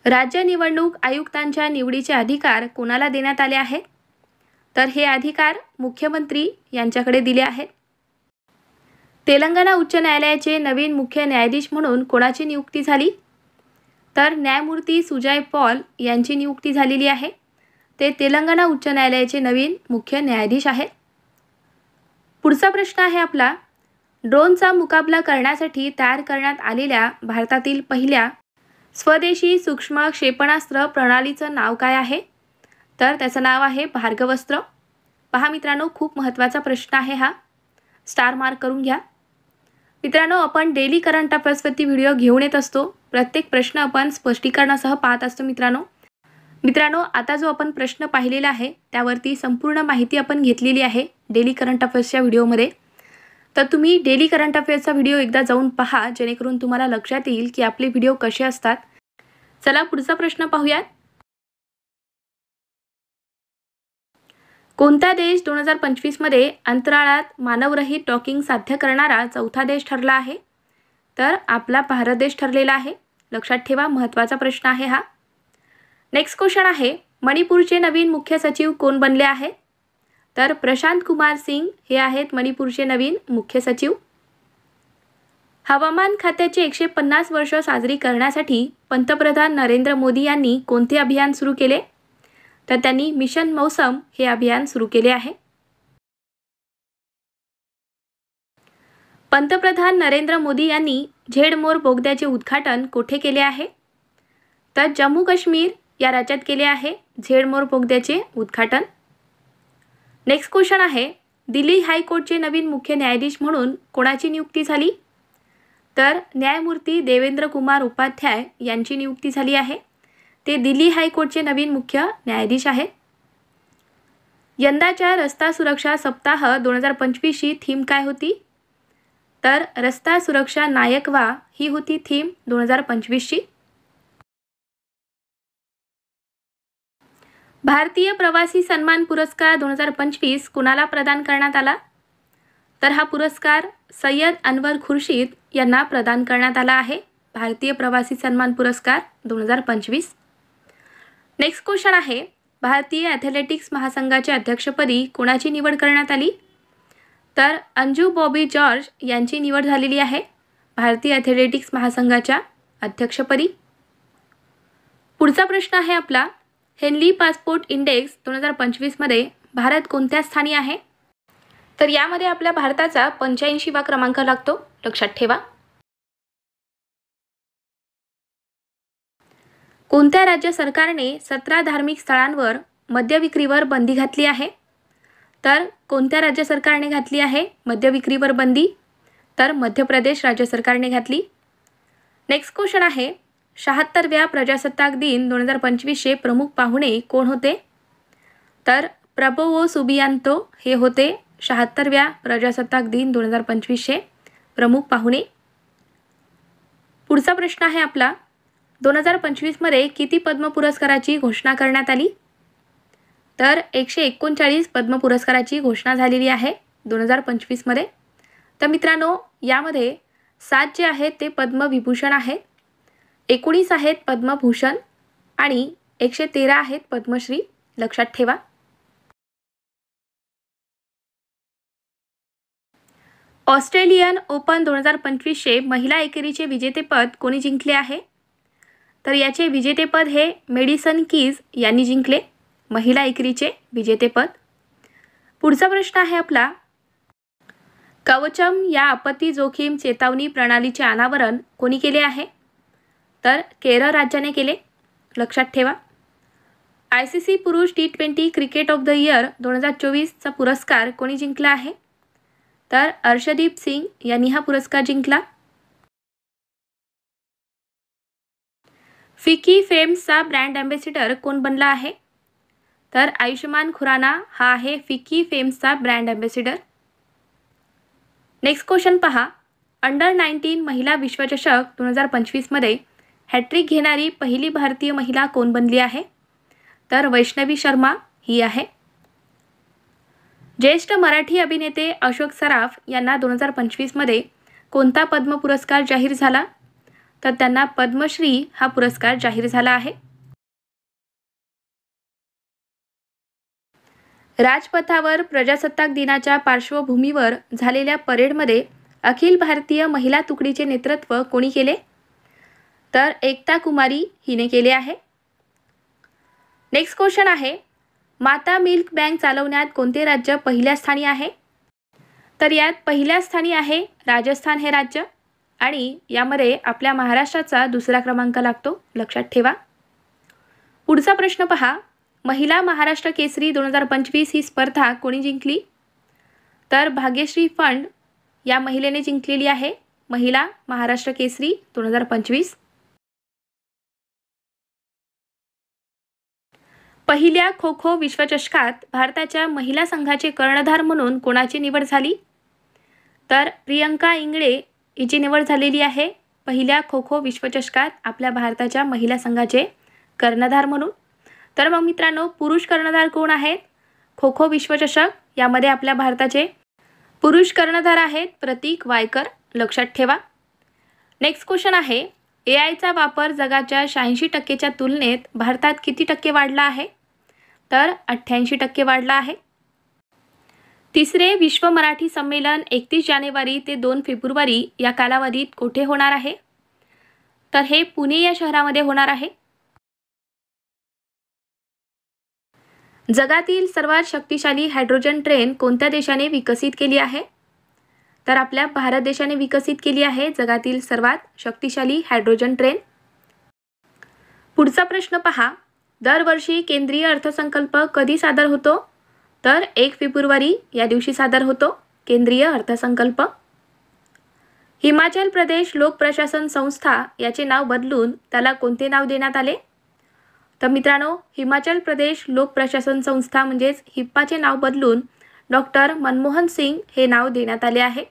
राज्य निवडणूक आयुक्तांच्या निवडीचे अधिकार कोणाला देण्यात आले आहेत? तर हे अधिकार मुख्यमंत्री यांच्याकडे दिले आहेत. तेलंगणा उच्च न्यायालयाचे नवीन मुख्य न्यायाधीश म्हणून कोणाची नियुक्ती झाली? तर न्यायमूर्ती सुजय पॉल यांची नियुक्ती झालेली आहे. ते तेलंगणा उच्च न्यायालयाचे नवीन मुख्य न्यायाधीश आहेत. पुढचा प्रश्न आहे आपला, ड्रोनचा मुकाबला करण्यासाठी तयार करण्यात आलेल्या भारतातील पहिल्या स्वदेशी सूक्ष्म क्षेपणास्त्र प्रणालीचं नाव काय आहे? तर त्याचं नाव आहे भार्गवास्त्र. पहा मित्रांनो, खूप महत्त्वाचा प्रश्न आहे हा, स्टार मार्क करून घ्या. मित्रांनो, आपण डेली करंट अफेअर्सवरती व्हिडिओ घेऊन येत असतो. प्रत्येक प्रश्न आपण स्पष्टीकरणासह पाहत असतो. मित्रांनो, आता जो आपण प्रश्न पाहिलेला आहे त्यावरती संपूर्ण माहिती आपण घेतलेली आहे डेली करंट अफेअर्सच्या व्हिडिओमध्ये. तर तुम्ही डेली करंट अफेअर्सचा व्हिडिओ एकदा जाऊन पहा, जेणेकरून तुम्हाला लक्षात येईल की आपले व्हिडिओ कसे असतात. चला पुढचा प्रश्न पाहूयात. कोणता देश 2025 मध्ये अंतराळात मानवरहित डॉकिंग साध्य करणारा चौथा देश ठरला आहे? तर आपला भारत देश ठरलेला आहे, लक्षात ठेवा. महत्त्वाचा प्रश्न आहे हा. नेक्स्ट क्वेश्चन आहे, मणिपूरचे नवीन मुख्य सचिव कोण बनले आहेत? तर प्रशांत कुमार सिंग हे आहेत मणिपूरचे नवीन मुख्य सचिव. हवामान खात्याचे 150 वर्ष साजरी करण्यासाठी पंतप्रधान नरेंद्र मोदी यांनी कोणते अभियान सुरू केले? तर त्यांनी मिशन मौसम हे अभियान सुरू केले आहे. पंतप्रधान नरेंद्र मोदी यांनी झेडमोर बोगद्याचे उद्घाटन कोठे केले आहे? तर जम्मू काश्मीर या राज्यात केले आहे झेडमोर बोगद्याचे उद्घाटन. नेक्स्ट क्वेश्चन आहे, दिल्ली हायकोर्टचे नवीन मुख्य न्यायाधीश म्हणून कोणाची नियुक्ती झाली? तर न्यायमूर्ती देवेंद्र कुमार उपाध्याय यांची नियुक्ती झाली आहे. ते दिल्ली हायकोर्टचे नवीन मुख्य न्यायाधीश आहेत. यंदाच्या रस्ता सुरक्षा सप्ताह 2025ची थीम काय होती? तर रस्ता सुरक्षा नायक व्हा ही होती थीम 2025ची. भारतीय प्रवासी सन्मान पुरस्कार 2025 कुणाला प्रदान करण्यात आला? तर हा पुरस्कार सय्यद अनवर खुर्शीद यांना प्रदान करण्यात आला आहे. भारतीय प्रवासी सन्मान पुरस्कार 2025. नेक्स्ट क्वेश्चन आहे, भारतीय ॲथलेटिक्स महासंघाच्या अध्यक्षपदी कोणाची निवड करण्यात आली? तर अंजू बॉबी जॉर्ज यांची निवड झालेली आहे भारतीय ॲथलेटिक्स महासंघाच्या अध्यक्षपदी. पुढचा प्रश्न आहे आपला, हेनली पासपोर्ट इंडेक्स 2025मध्ये भारत कोणत्या स्थानी आहे? तर यामध्ये आपल्या भारताचा 85वा क्रमांक लागतो, लक्षात ठेवा. कोणत्या राज्य सरकारने 17 धार्मिक स्थळांवर मद्य विक्रीवर बंदी घातली आहे? तर कोणत्या राज्य सरकारने घातली आहे मद्य विक्रीवर बंदी? तर मध्य प्रदेश राज्य सरकारने घातली. नेक्स्ट क्वेश्चन आहे, 76व्या प्रजासत्ताक दिन 2025चे प्रमुख पाहुणे कोण होते? तर प्रबोवो सुबियांतो हे होते 76व्या प्रजासत्ताक दिन 2025चे प्रमुख पाहुणे. पुढचा प्रश्न आहे आपला, 2025मध्ये किती पद्म पुरस्काराची घोषणा करण्यात आली? तर 139 पद्म पुरस्काराची घोषणा झालेली आहे 2025मध्ये. तर मित्रांनो, यामध्ये 7 जे आहेत ते पद्मविभूषण आहेत, 19 आहेत पद्मभूषण आणि 113 आहेत पद्मश्री, लक्षात ठेवा. ऑस्ट्रेलियन ओपन 2025चे महिला एकेरीचे विजेतेपद कोणी जिंकले आहे? तर याचे विजेतेपद हे मेडिसन कीज यांनी जिंकले, महिला एकेरीचे विजेतेपद. पुढचा प्रश्न आहे आपला, कवचम या आपत्ती जोखीम चेतावणी प्रणालीचे अनावरण कोणी केले आहे? तर केरळ राज्याने केले, लक्षात ठेवा. ICC पुरुष T20 cricket of the year 2024चा पुरस्कार कोणी जिंकला आहे? तर अर्शदीप सिंग यांनी हा पुरस्कार जिंकला. फिकी फेम्सचा ब्रँड ॲम्बॅसिडर कोण बनला आहे? तर आयुष्मान खुराना हा आहे फिकी फेम्सचा ब्रँड ॲम्बॅसिडर. नेक्स्ट क्वेश्चन पहा, अंडर-19 महिला विश्वचषक 2025मध्ये हॅट्रिक घेणारी पहिली भारतीय महिला कोण बनली आहे? तर वैष्णवी शर्मा ही आहे. ज्येष्ठ मराठी अभिनेते अशोक सराफ यांना 2025मध्ये कोणता पद्म पुरस्कार जाहीर झाला? तर त्यांना पद्मश्री हा पुरस्कार जाहीर झाला आहे. राजपथावर प्रजासत्ताक दिनाच्या पार्श्वभूमीवर झालेल्या परेडमध्ये अखिल भारतीय महिला तुकडीचे नेतृत्व कोणी केले? तर एकता कुमारी हिने केले आहे. नेक्स्ट क्वेश्चन आहे, माता मिल्क बँक चालवण्यात कोणते राज्य पहिल्या स्थानी आहे? तर यात पहिल्या स्थानी आहे राजस्थान हे राज्य आणि यामध्ये आपल्या महाराष्ट्राचा दुसरा क्रमांक लागतो, लक्षात ठेवा. पुढचा प्रश्न पहा, महिला महाराष्ट्र केसरी 2025 ही स्पर्धा कोणी जिंकली? तर भाग्यश्री फंड या महिलेने जिंकलेली आहे महिला महाराष्ट्र केसरी 2025. पहिल्या खो खो विश्वचषकात भारताच्या महिला संघाचे कर्णधार म्हणून कोणाची निवड झाली? तर प्रियंका इंगळे हिची निवड झालेली आहे पहिल्या खो खो विश्वचषकात आपल्या भारताच्या महिला संघाचे कर्णधार म्हणून. तर मग मित्रांनो, पुरुष कर्णधार कोण आहेत? खो खो विश्वचषक यामध्ये आपल्या भारताचे पुरुष कर्णधार आहेत प्रतीक वायकर, लक्षात ठेवा. नेक्स्ट क्वेश्चन आहे, AIचा वापर जगाच्या 86% तुलनेत भारतात किती टक्के वाढला आहे? तर 88% वाढला आहे. तिसरे विश्व मराठी संमेलन 31 जानेवारी ते 2 फेब्रुवारी या कालावधीत कुठे होणार आहे? तर हे पुणे या शहरामध्ये होणार आहे. जगातील सर्वात शक्तिशाली हायड्रोजन ट्रेन कोणत्या देशाने विकसित केली आहे? तर आपल्या भारत देशाने विकसित केली आहे जगातील सर्वात शक्तिशाली हायड्रोजन ट्रेन. पुढचा प्रश्न पहा, दरवर्षी केंद्रीय अर्थसंकल्प कधी सादर होतो? तर 1 फेब्रुवारी या दिवशी सादर होतो केंद्रीय अर्थसंकल्प. हिमाचल प्रदेश लोक प्रशासन संस्था याचे नाव बदलून त्याला कोणते नाव देण्यात आले? तर मित्रांनो, हिमाचल प्रदेश लोक प्रशासन संस्था म्हणजेच हिप्पाचे नाव बदलून डॉक्टर मनमोहन सिंग हे नाव देण्यात आले आहे.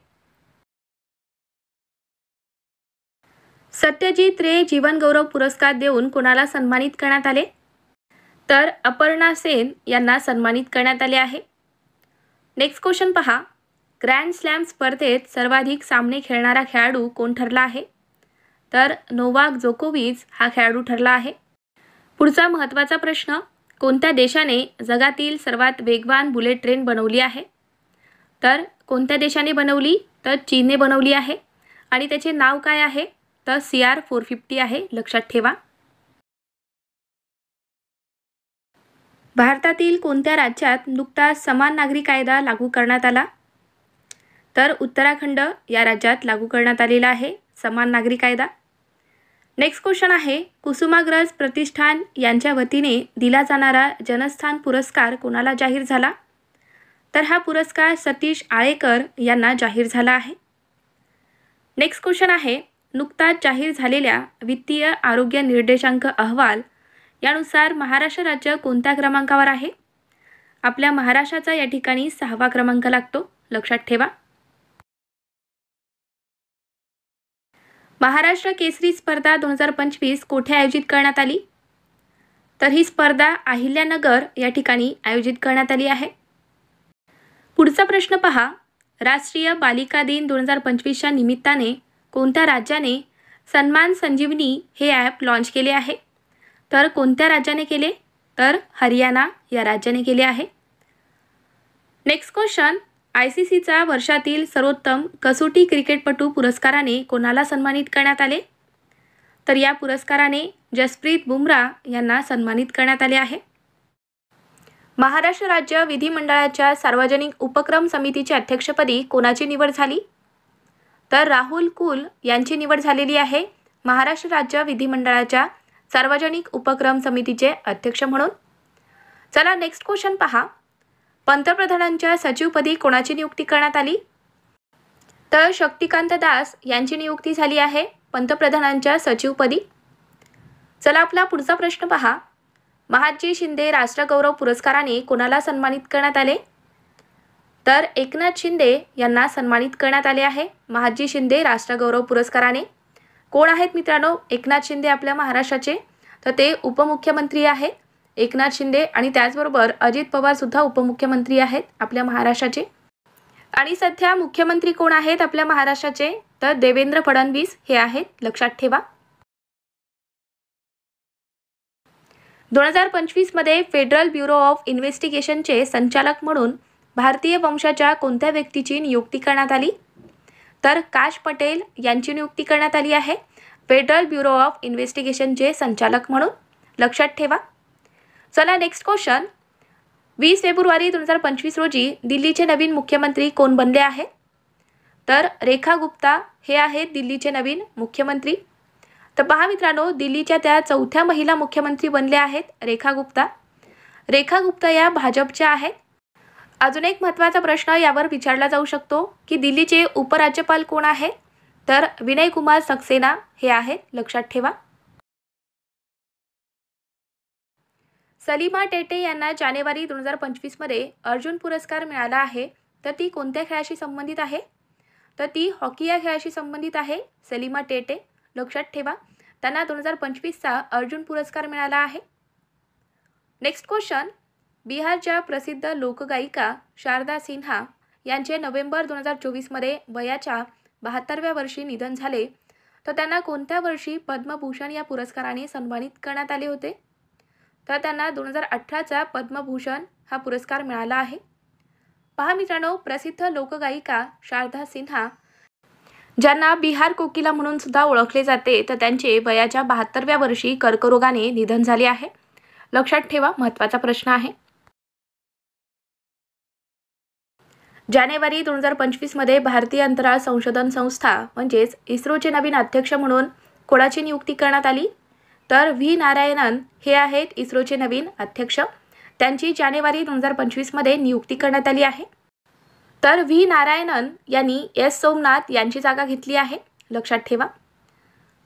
सत्यजित रे जीवन गौरव पुरस्कार देऊन कोणाला सन्मानित करण्यात आले? तर अपर्णा सेन यांना सन्मानित करण्यात आले आहे. नेक्स्ट क्वेश्चन पहा, ग्रँड स्लॅम स्पर्धेत सर्वाधिक सामने खेळणारा खेळाडू कोण ठरला आहे? तर नोवाक जोकोविच हा खेळाडू ठरला आहे. पुढचा महत्त्वाचा प्रश्न, कोणत्या देशाने जगातील सर्वात वेगवान बुलेट ट्रेन बनवली आहे? तर कोणत्या देशाने बनवली? तर चीनने बनवली आहे आणि त्याचे नाव काय आहे? तर CR450 आहे, लक्षात ठेवा. भारतातील कोणत्या राज्यात नुकताच समान नागरी कायदा लागू करण्यात आला? तर उत्तराखंड या राज्यात लागू करण्यात आलेला आहे समान नागरी कायदा. नेक्स्ट क्वेश्चन आहे, कुसुमाग्रज प्रतिष्ठान यांच्या वतीने दिला जाणारा जनस्थान पुरस्कार कोणाला जाहीर झाला? तर हा पुरस्कार सतीश आळेकर यांना जाहीर झाला आहे. नेक्स्ट क्वेश्चन आहे, नुकताच जाहीर झालेल्या वित्तीय आरोग्य निर्देशांक अहवाल यानुसार महाराष्ट्र राज्य कोणत्या क्रमांकावर आहे? आपल्या महाराष्ट्राचा या ठिकाणी 6वा क्रमांक लागतो, लक्षात ठेवा. महाराष्ट्र केसरी स्पर्धा 2025 कोठे आयोजित करण्यात आली? तर ही स्पर्धा अहिल्यानगर या ठिकाणी आयोजित करण्यात आली आहे. पुढचा प्रश्न पहा, राष्ट्रीय बालिका दिन 2025च्या निमित्ताने कोणत्या राज्याने सन्मान संजीवनी हे ॲप लॉन्च केले आहे? तर कोणत्या राज्याने केले? तर हरियाणा या राज्याने केले आहे. नेक्स्ट क्वेश्चन, ICCचा वर्षातील सर्वोत्तम कसोटी क्रिकेटपटू पुरस्काराने कोणाला सन्मानित करण्यात आले? तर या पुरस्काराने जसप्रीत बुमराह यांना सन्मानित करण्यात आले आहे. महाराष्ट्र राज्य विधिमंडळाच्या सार्वजनिक उपक्रम समितीच्या अध्यक्षपदी कोणाची निवड झाली? तर राहुल कुल यांची निवड झालेली आहे महाराष्ट्र राज्य विधिमंडळाच्या सार्वजनिक उपक्रम समितीचे अध्यक्ष म्हणून. चला नेक्स्ट क्वेश्चन पहा, पंतप्रधानांच्या सचिवपदी कोणाची नियुक्ती करण्यात आली? तर शक्तिकांत दास यांची नियुक्ती झाली आहे पंतप्रधानांच्या सचिवपदी. चला आपला पुढचा प्रश्न पहा, महादजी शिंदे राष्ट्रगौरव पुरस्काराने कोणाला सन्मानित करण्यात आले? तर एकनाथ शिंदे यांना सन्मानित करण्यात आले आहे महादजी शिंदे राष्ट्रगौरव पुरस्काराने. कोण आहेत मित्रांनो एकनाथ शिंदे आपल्या महाराष्ट्राचे? तर ते उपमुख्यमंत्री आहेत एकनाथ शिंदे, आणि त्याचबरोबर अजित पवार सुद्धा उपमुख्यमंत्री आहेत आपल्या महाराष्ट्राचे. आणि सध्या मुख्यमंत्री कोण आहेत आपल्या महाराष्ट्राचे? तर देवेंद्र फडणवीस हे आहेत, लक्षात ठेवा. 2025 मध्ये फेडरल ब्युरो ऑफ इन्व्हेस्टिगेशनचे संचालक म्हणून भारतीय वंशाच्या कोणत्या व्यक्तीची नियुक्ती करण्यात आली? तर काश पटेल यांची नियुक्ती करण्यात आली आहे फेडरल ब्युरो ऑफ इन्व्हेस्टिगेशनचे संचालक म्हणून, लक्षात ठेवा. चला नेक्स्ट क्वेश्चन, 20 फेब्रुवारी 2025 रोजी दिल्लीचे नवीन मुख्यमंत्री कोण बनले आहेत? तर रेखा गुप्ता हे आहेत दिल्लीचे नवीन मुख्यमंत्री. तर पहा मित्रांनो, दिल्लीच्या त्या चौथ्या महिला मुख्यमंत्री बनल्या आहेत रेखा गुप्ता. रेखा गुप्ता या भाजपच्या आहेत. अजून एक महत्त्वाचा प्रश्न यावर विचारला जाऊ शकतो की दिल्लीचे उपराज्यपाल कोण आहेत? तर विनय कुमार सक्सेना हे आहेत, लक्षात ठेवा. सलीमा टेटे यांना जानेवारी 2025 मध्ये अर्जुन पुरस्कार मिळाला आहे, तर ती कोणत्या खेळाशी संबंधित आहे? तर ती हॉकी या खेळाशी संबंधित आहे सलीमा टेटे, लक्षात ठेवा. त्यांना 2025चा अर्जुन पुरस्कार मिळाला आहे. नेक्स्ट क्वेश्चन, बिहारच्या प्रसिद्ध लोकगायिका शारदा सिन्हा यांचे नोव्हेंबर 2024 मध्ये वयाच्या 72व्या वर्षी निधन झाले, तर त्यांना कोणत्या वर्षी पद्मभूषण या पुरस्काराने सन्मानित करण्यात आले होते? तर त्यांना 2018चा पद्मभूषण हा पुरस्कार मिळाला आहे. पहा मित्रांनो, प्रसिद्ध लोकगायिका शारदा सिन्हा ज्यांना बिहार कोकिला म्हणून सुद्धा ओळखले जाते, तर त्यांचे वयाच्या 72व्या वर्षी कर्करोगाने निधन झाले आहे, लक्षात ठेवा. महत्त्वाचा प्रश्न आहे. जानेवारी 2025 मध्ये भारतीय अंतराळ संशोधन संस्था म्हणजेच इस्रोचे नवीन अध्यक्ष म्हणून कोणाची नियुक्ती करण्यात आली? तर व्ही नारायणन हे आहेत इस्रोचे नवीन अध्यक्ष. त्यांची जानेवारी 2025 मध्ये नियुक्ती करण्यात आली आहे. तर व्ही नारायणन यांनी एस सोमनाथ यांची जागा घेतली आहे, लक्षात ठेवा.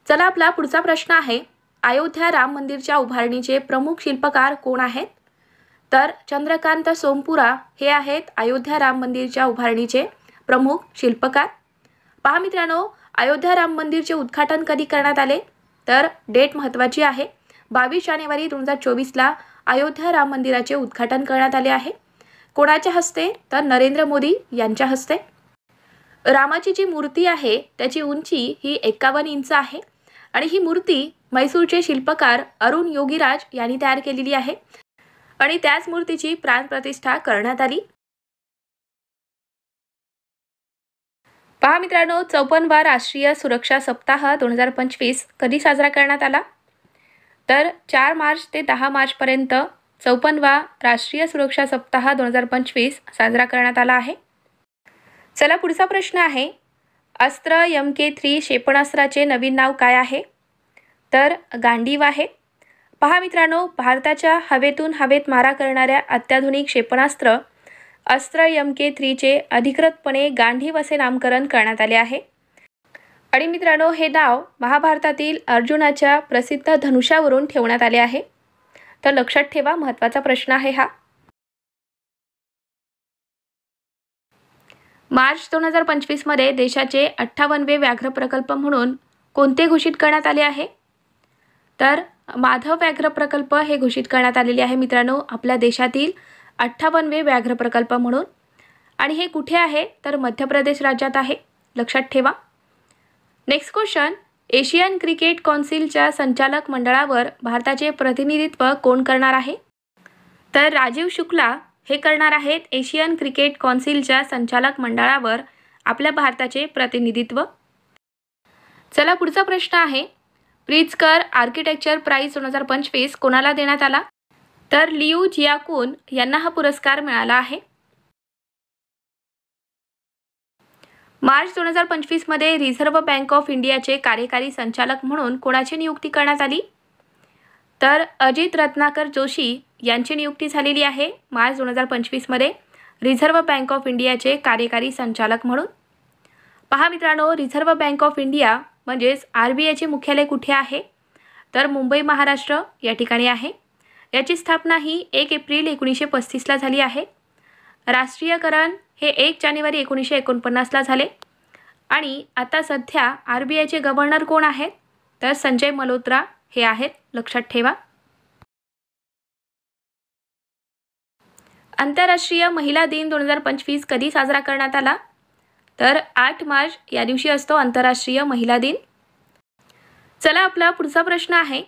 चला आपला पुढचा प्रश्न आहे, अयोध्या राम मंदिरच्या उभारणीचे प्रमुख शिल्पकार कोण आहेत? तर चंद्रकांत सोमपुरा हे आहेत अयोध्या राम मंदिरच्या उभारणीचे प्रमुख शिल्पकार. पहा मित्रांनो, अयोध्या राम मंदिरचे उद्घाटन कधी करण्यात आले? तर डेट महत्त्वाची आहे, 22 जानेवारी 2024ला अयोध्या राम मंदिराचे उद्घाटन करण्यात आले आहे. कोणाच्या हस्ते? तर नरेंद्र मोदी यांच्या हस्ते. रामाची जी मूर्ती आहे त्याची उंची ही 51 इंच आहे आणि ही मूर्ती म्हैसूरचे शिल्पकार अरुण योगीराज यांनी तयार केलेली आहे. आणि त्याच मूर्तीची प्राणप्रतिष्ठा करण्यात आली। पहा मित्रांनो, 54वा राष्ट्रीय सुरक्षा सप्ताह 2025 कधी साजरा करण्यात आला? तर 4 मार्च ते 10 मार्चपर्यंत 54वा राष्ट्रीय सुरक्षा सप्ताह 2025 साजरा करण्यात आला आहे। चला पुढचा प्रश्न आहे, अस्त्र MK3 क्षेपणास्त्राचे नवीन नाव काय आहे? तर गांडीव आहे। पहा मित्रांनो, भारताच्या हवेतून हवेत मारा करणाऱ्या अत्याधुनिक क्षेपणास्त्र अस्त्र MK3चे अधिकृतपणे गांडीव असे नामकरण करण्यात आले आहे। आणि मित्रांनो, हे नाव महाभारतातील अर्जुनाच्या प्रसिद्ध धनुष्यावरून ठेवण्यात आले आहे। तर लक्षात ठेवा, महत्त्वाचा प्रश्न आहे हा। मार्च 2025 मध्ये देशाचे 58वे व्याघ्र प्रकल्प म्हणून कोणते घोषित करण्यात आले आहे? तर माधव व्याघ्र प्रकल्प हे घोषित करण्यात आलेले आहे मित्रांनो, आपल्या देशातील 58वे व्याघ्र प्रकल्प म्हणून। आणि हे कुठे आहे? तर मध्य प्रदेश राज्यात आहे, लक्षात ठेवा। नेक्स्ट क्वेश्चन, एशियन क्रिकेट कौन्सिलच्या संचालक मंडळावर भारताचे प्रतिनिधित्व कोण करणार आहे? तर राजीव शुक्ला हे करणार आहेत एशियन क्रिकेट कौन्सिलच्या संचालक मंडळावर आपल्या भारताचे प्रतिनिधित्व। चला पुढचा प्रश्न आहे, प्रित्झकर आर्किटेक्चर प्राइज 2025 कोणाला देण्यात आला? तर लियू जियाकुन यांना हा पुरस्कार मिळाला आहे। मार्च 2025 मध्ये रिझर्व्ह बँक ऑफ इंडियाचे कार्यकारी संचालक म्हणून कोणाची नियुक्ती करण्यात आली? तर अजित रत्नाकर जोशी यांची नियुक्ती झालेली आहे मार्च 2025 मध्ये रिझर्व्ह बँक ऑफ इंडियाचे कार्यकारी संचालक म्हणून। पहा मित्रांनो, रिझर्व्ह बँक ऑफ इंडिया म्हणजेच RBIचे मुख्यालय कुठे आहे? तर मुंबई महाराष्ट्र या ठिकाणी आहे। याची स्थापना ही 1 एप्रिल 1935 ला झाली आहे। राष्ट्रीयकरण हे 1 जानेवारी 1949 ला झाले। आणि आता सध्या RBIचे गव्हर्नर कोण आहेत? तर संजय मल्होत्रा हे आहेत, लक्षात ठेवा। आंतरराष्ट्रीय महिला दिन 2025 कधी साजरा करण्यात आला? तर 8 मार्च या दिवशी असतो आंतरराष्ट्रीय महिला दिन। चला आपला पुढचा प्रश्न आहे,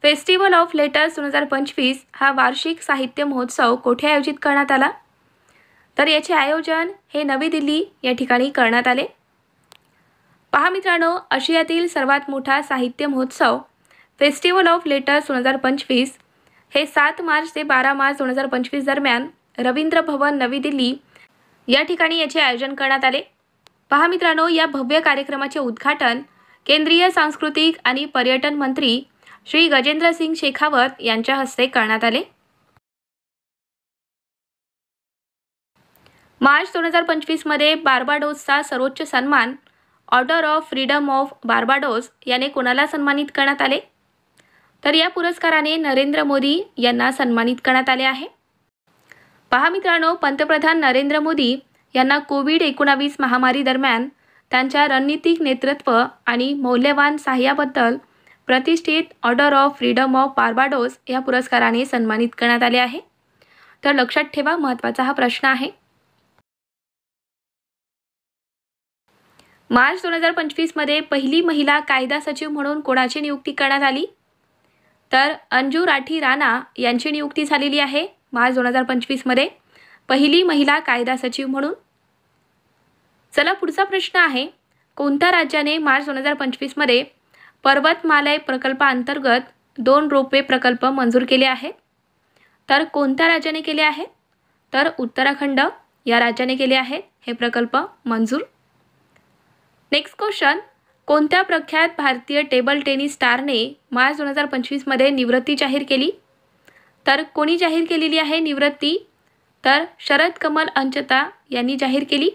फेस्टिवल ऑफ लेटर्स 2025 हा वार्षिक साहित्य महोत्सव कोठे आयोजित करण्यात आला? तर याचे आयोजन हे नवी दिल्ली या ठिकाणी करण्यात आले। पहा मित्रांनो, आशियातील सर्वात मोठा साहित्य महोत्सव फेस्टिवल ऑफ लेटर्स 2025 हे 7 मार्च ते 12 मार्च 2025 दरम्यान रवींद्र भवन नवी दिल्ली या ठिकाणी याचे आयोजन करण्यात आले। पहा मित्रांनो, या भव्य कार्यक्रमाचे उद्घाटन केंद्रीय सांस्कृतिक आणि पर्यटन मंत्री श्री गजेंद्र सिंग शेखावत यांच्या हस्ते करण्यात आले। मार्च 2025 मध्ये बार्बाडोसचा सर्वोच्च सन्मान order of freedom of Barbados याने कोणाला सन्मानित करण्यात आले? तर या पुरस्काराने नरेंद्र मोदी यांना सन्मानित करण्यात आले आहे। पहा मित्रांनो, पंतप्रधान नरेंद्र मोदी यांना कोविड-19 महामारी दरम्यान त्यांच्या रणनीतिक नेतृत्व आणि मौल्यवान सहाय्याबद्दल प्रतिष्ठित order of freedom of Barbados या पुरस्काराने सन्मानित करण्यात आले आहे। तर लक्षात ठेवा, महत्त्वाचा हा प्रश्न आहे। मार्च 2025 मध्ये पहिली महिला कायदा सचिव म्हणून कोणाची नियुक्ती करण्यात आली? तर अंजू राठी राणा यांची नियुक्ती झालेली आहे मार्च 2025 मध्ये पहिली महिला कायदा सचिव म्हणून। चला पुढचा प्रश्न आहे, कोणत्या राज्याने मार्च 2025 मध्ये पर्वतमाला प्रकल्पाअंतर्गत 2 रोपवे प्रकल्प मंजूर केले आहेत? तर कोणत्या राज्याने केले आहेत? तर उत्तराखंड या राज्याने केले आहेत हे प्रकल्प मंजूर। नेक्स्ट क्वेश्चन, कोणत्या प्रख्यात भारतीय टेबल टेनिस स्टारने मार्च 2025 मध्ये निवृत्ती जाहीर केली? तर कोणी जाहीर केलेली आहे निवृत्ती? तर शरद कमल अंचता यांनी जाहीर केली।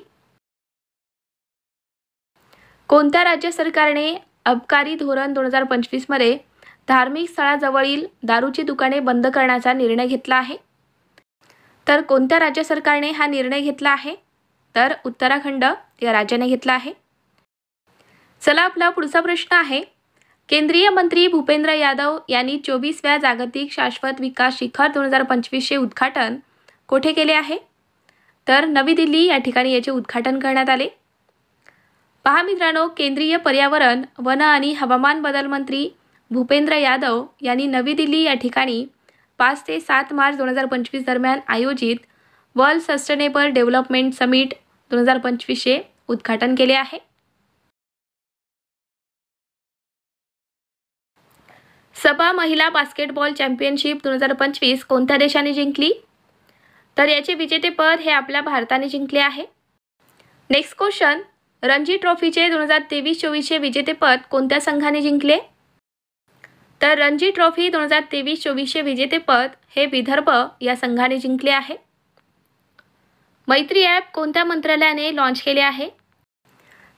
कोणत्या राज्य सरकारने अबकारी धोरण 2025 मध्ये धार्मिक स्थळाजवळील दारूची दुकाने बंद करण्याचा निर्णय घेतला आहे? तर कोणत्या राज्य सरकारने हा निर्णय घेतला आहे? तर उत्तराखंड या राज्याने घेतला आहे। चला आपला पुढचा प्रश्न आहे, केंद्रीय मंत्री भूपेंद्र यादव यांनी 24व्या जागतिक शाश्वत विकास शिखर 2025 चे उद्घाटन कोठे केले आहे? तर नवी दिल्ली या ठिकाणी याचे उद्घाटन करण्यात आले। पहा मित्रांनो, केंद्रीय पर्यावरण, वन आणि हवामान बदल मंत्री भूपेंद्र यादव यांनी नवी दिल्ली या ठिकाणी 5 ते 7 मार्च 2025 दरम्यान आयोजित वर्ल्ड सस्टेनेबल डेव्हलपमेंट समिट 2025चे उद्घाटन केले आहे? सबा महिला बास्केटबॉल चॅम्पियनशिप 2025 कोणत्या देशाने जिंकली? तर याचे विजेतेपद हे आपल्या भारताने जिंकले आहे. नेक्स्ट क्वेश्चन, रणजी ट्रॉफीचे 2023-24चे विजेतेपद कोणत्या संघाने जिंकले? तर रणजी ट्रॉफी 2023-24चे विजेतेपद हे विदर्भ या संघाने जिंकले आहे. मैत्री ॲप कोणत्या मंत्रालयाने लॉन्च केले आहे?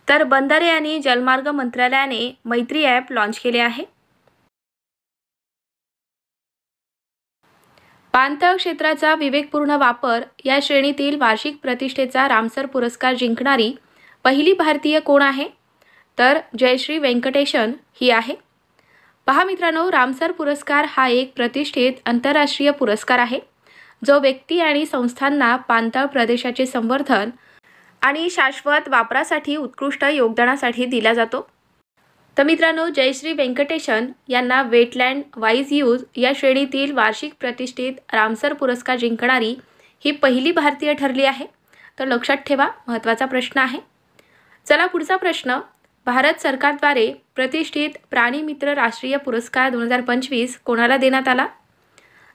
तर बंदरे आणि जलमार्ग मंत्रालयाने मैत्री ॲप लॉन्च केले आहे. पाणथळ क्षेत्राचा विवेकपूर्ण वापर या श्रेणीतील वार्षिक प्रतिष्ठेचा रामसर पुरस्कार जिंकणारी पहिली भारतीय कोण आहे? तर जयश्री व्यंकटेशन ही आहे. पहा मित्रांनो, रामसर पुरस्कार हा एक प्रतिष्ठित आंतरराष्ट्रीय पुरस्कार आहे जो व्यक्ती आणि संस्थांना पाणथळ प्रदेशाचे संवर्धन आणि शाश्वत वापरासाठी उत्कृष्ट योगदानासाठी दिला जातो. तर मित्रांनो, जयश्री व्यंकटेशन यांना वेटलँड वाईज यूज या श्रेणीतील वार्षिक प्रतिष्ठित रामसर पुरस्कार जिंकणारी ही पहिली भारतीय ठरली आहे. तर लक्षात ठेवा, महत्त्वाचा प्रश्न आहे. चला पुढचा प्रश्न, भारत सरकारद्वारे प्रतिष्ठित प्राणीमित्र राष्ट्रीय पुरस्कार 2025 कोणाला देण्यात आला?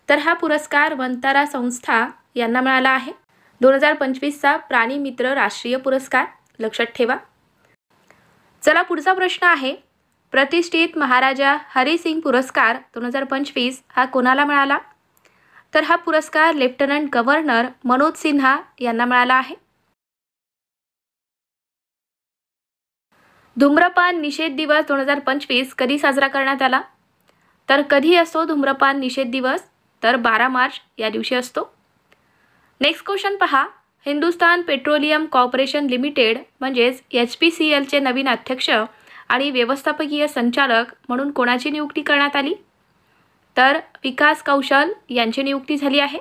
तर हा पुरस्कार वंतारा संस्था यांना मिळाला आहे. 2025चा प्राणीमित्र राष्ट्रीय पुरस्कार लक्षात ठेवा. चला पुढचा प्रश्न आहे, प्रतिष्ठित महाराजा हरिसिंग पुरस्कार 2025 हा कोणाला मिळाला? तर हा पुरस्कार लेफ्टनंट गव्हर्नर मनोज सिन्हा यांना मिळाला आहे. धूम्रपान निषेध दिवस 2025 कधी साजरा करण्यात आला? तर कधी असतो धूम्रपान निषेध दिवस? तर 12 मार्च या दिवशी असतो. नेक्स्ट क्वेश्चन पहा, हिंदुस्तान पेट्रोलियम कॉर्पोरेशन लिमिटेड म्हणजेच HPCLचे नवीन अध्यक्ष आणि व्यवस्थापकीय संचालक म्हणून कोणाची नियुक्ती करण्यात आली? तर विकास कौशल यांची नियुक्ती झाली आहे.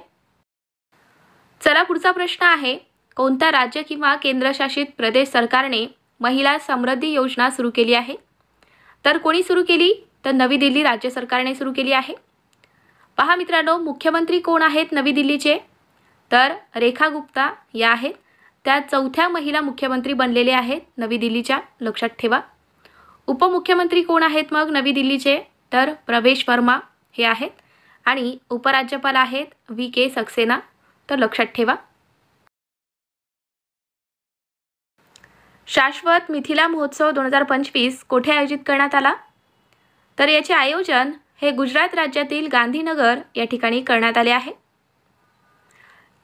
चला पुढचा प्रश्न आहे, कोणत्या राज्य किंवा केंद्रशासित प्रदेश सरकारने महिला समृद्धी योजना सुरू केली आहे? तर कोणी सुरू केली? तर नवी दिल्ली राज्य सरकारने सुरू केली आहे. पहा मित्रांनो, मुख्यमंत्री कोण आहेत नवी दिल्लीचे? तर रेखा गुप्ता या आहेत. त्या चौथ्या महिला मुख्यमंत्री बनलेले आहेत नवी दिल्लीच्या, लक्षात ठेवा. उपमुख्यमंत्री कोण आहेत मग नवी दिल्लीचे? तर प्रवेश वर्मा हे आहेत. आणि उपराज्यपाल आहेत VK सक्सेना, तर लक्षात ठेवा. शाश्वत मिथिला महोत्सव 2025 कोठे आयोजित करण्यात आला? तर याचे आयोजन हे गुजरात राज्यातील गांधीनगर या ठिकाणी करण्यात आले आहे.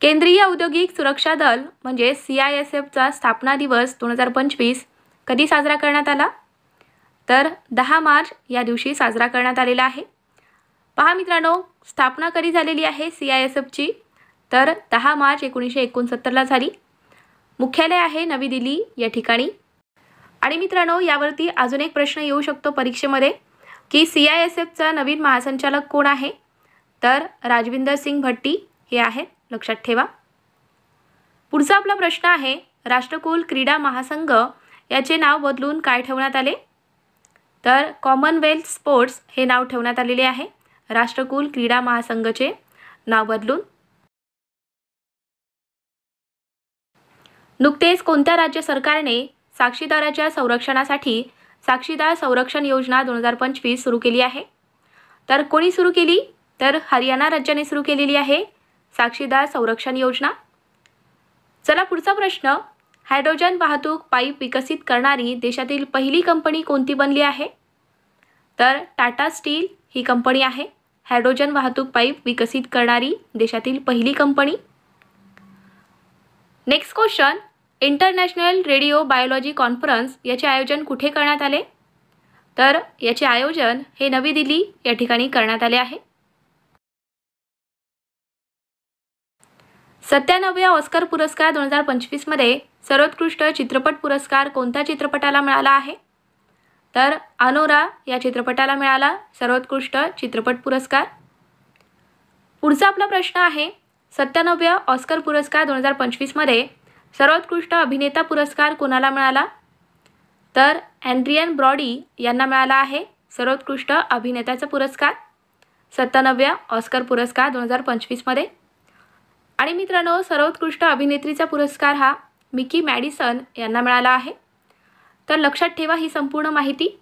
केंद्रीय औद्योगिक सुरक्षा दल म्हणजे CISFचा स्थापना दिवस 2025 कधी साजरा करण्यात आला? तर 10 मार्च या दिवशी साजरा करण्यात आलेला आहे. पहा मित्रांनो, स्थापना कधी झालेली आहे CISFची? तर 10 मार्च 1969ला झाली. मुख्यालय आहे नवी दिल्ली या ठिकाणी. आणि मित्रांनो, यावरती अजून एक प्रश्न येऊ शकतो परीक्षेमध्ये की CISFचा नवीन महासंचालक कोण आहे? तर राजविंदर सिंग भट्टी हे आहेत, लक्षात ठेवा. पुढचा आपला प्रश्न आहे, राष्ट्रकुल क्रीडा महासंघ याचे नाव बदलून काय ठेवण्यात आले? तर कॉमनवेल्थ स्पोर्ट्स हे नाव ठेवण्यात आलेले आहे. राष्ट्रकुल क्रीडा महासंघचे नाव बदलून. नुकतेच कोणत्या राज्य सरकारने साक्षीदाराच्या संरक्षणासाठी साक्षीदार संरक्षण योजना 2025 सुरू केली आहे? तर कोणी सुरू केली? तर हरियाणा राज्याने सुरू केलेली आहे साक्षीदार संरक्षण योजना. चला पुढचा प्रश्न, हायड्रोजन वाहतूक पाईप विकसित करणारी देशातील पहिली कंपनी कोणती बनली आहे? तर टाटा स्टील ही कंपनी आहे हायड्रोजन वाहतूक पाईप विकसित करणारी देशातील पहिली company. Next question, international radio biology conference याचे आयोजन कुठे करण्यात आले? तर याचे आयोजन हे नवी दिल्ली या ठिकाणी करण्यात आले आहे. 97व्या ऑस्कर पुरस्कार 2025 मध्ये सर्वोत्कृष्ट चित्रपट पुरस्कार कोणत्या चित्रपटाला मिळाला आहे? तर अनोरा या चित्रपटाला मिळाला सर्वोत्कृष्ट चित्रपट पुरस्कार. पुढचा आपला प्रश्न आहे, 97व्या ऑस्कर पुरस्कार 2025 मध्ये सर्वोत्कृष्ट अभिनेता पुरस्कार कोणाला मिळाला? तर एड्रियन ब्रॉडी यांना मिळाला आहे सर्वोत्कृष्ट अभिनेत्याचा पुरस्कार. 97व्या ऑस्कर पुरस्कार 2025 मध्ये। आणि मित्रांनो, सर्वोत्कृष्ट अभिनेत्रीचा पुरस्कार हा मिकी मॅडिसन यांना मिळाला आहे। तर लक्षात ठेवा ही संपूर्ण माहिती।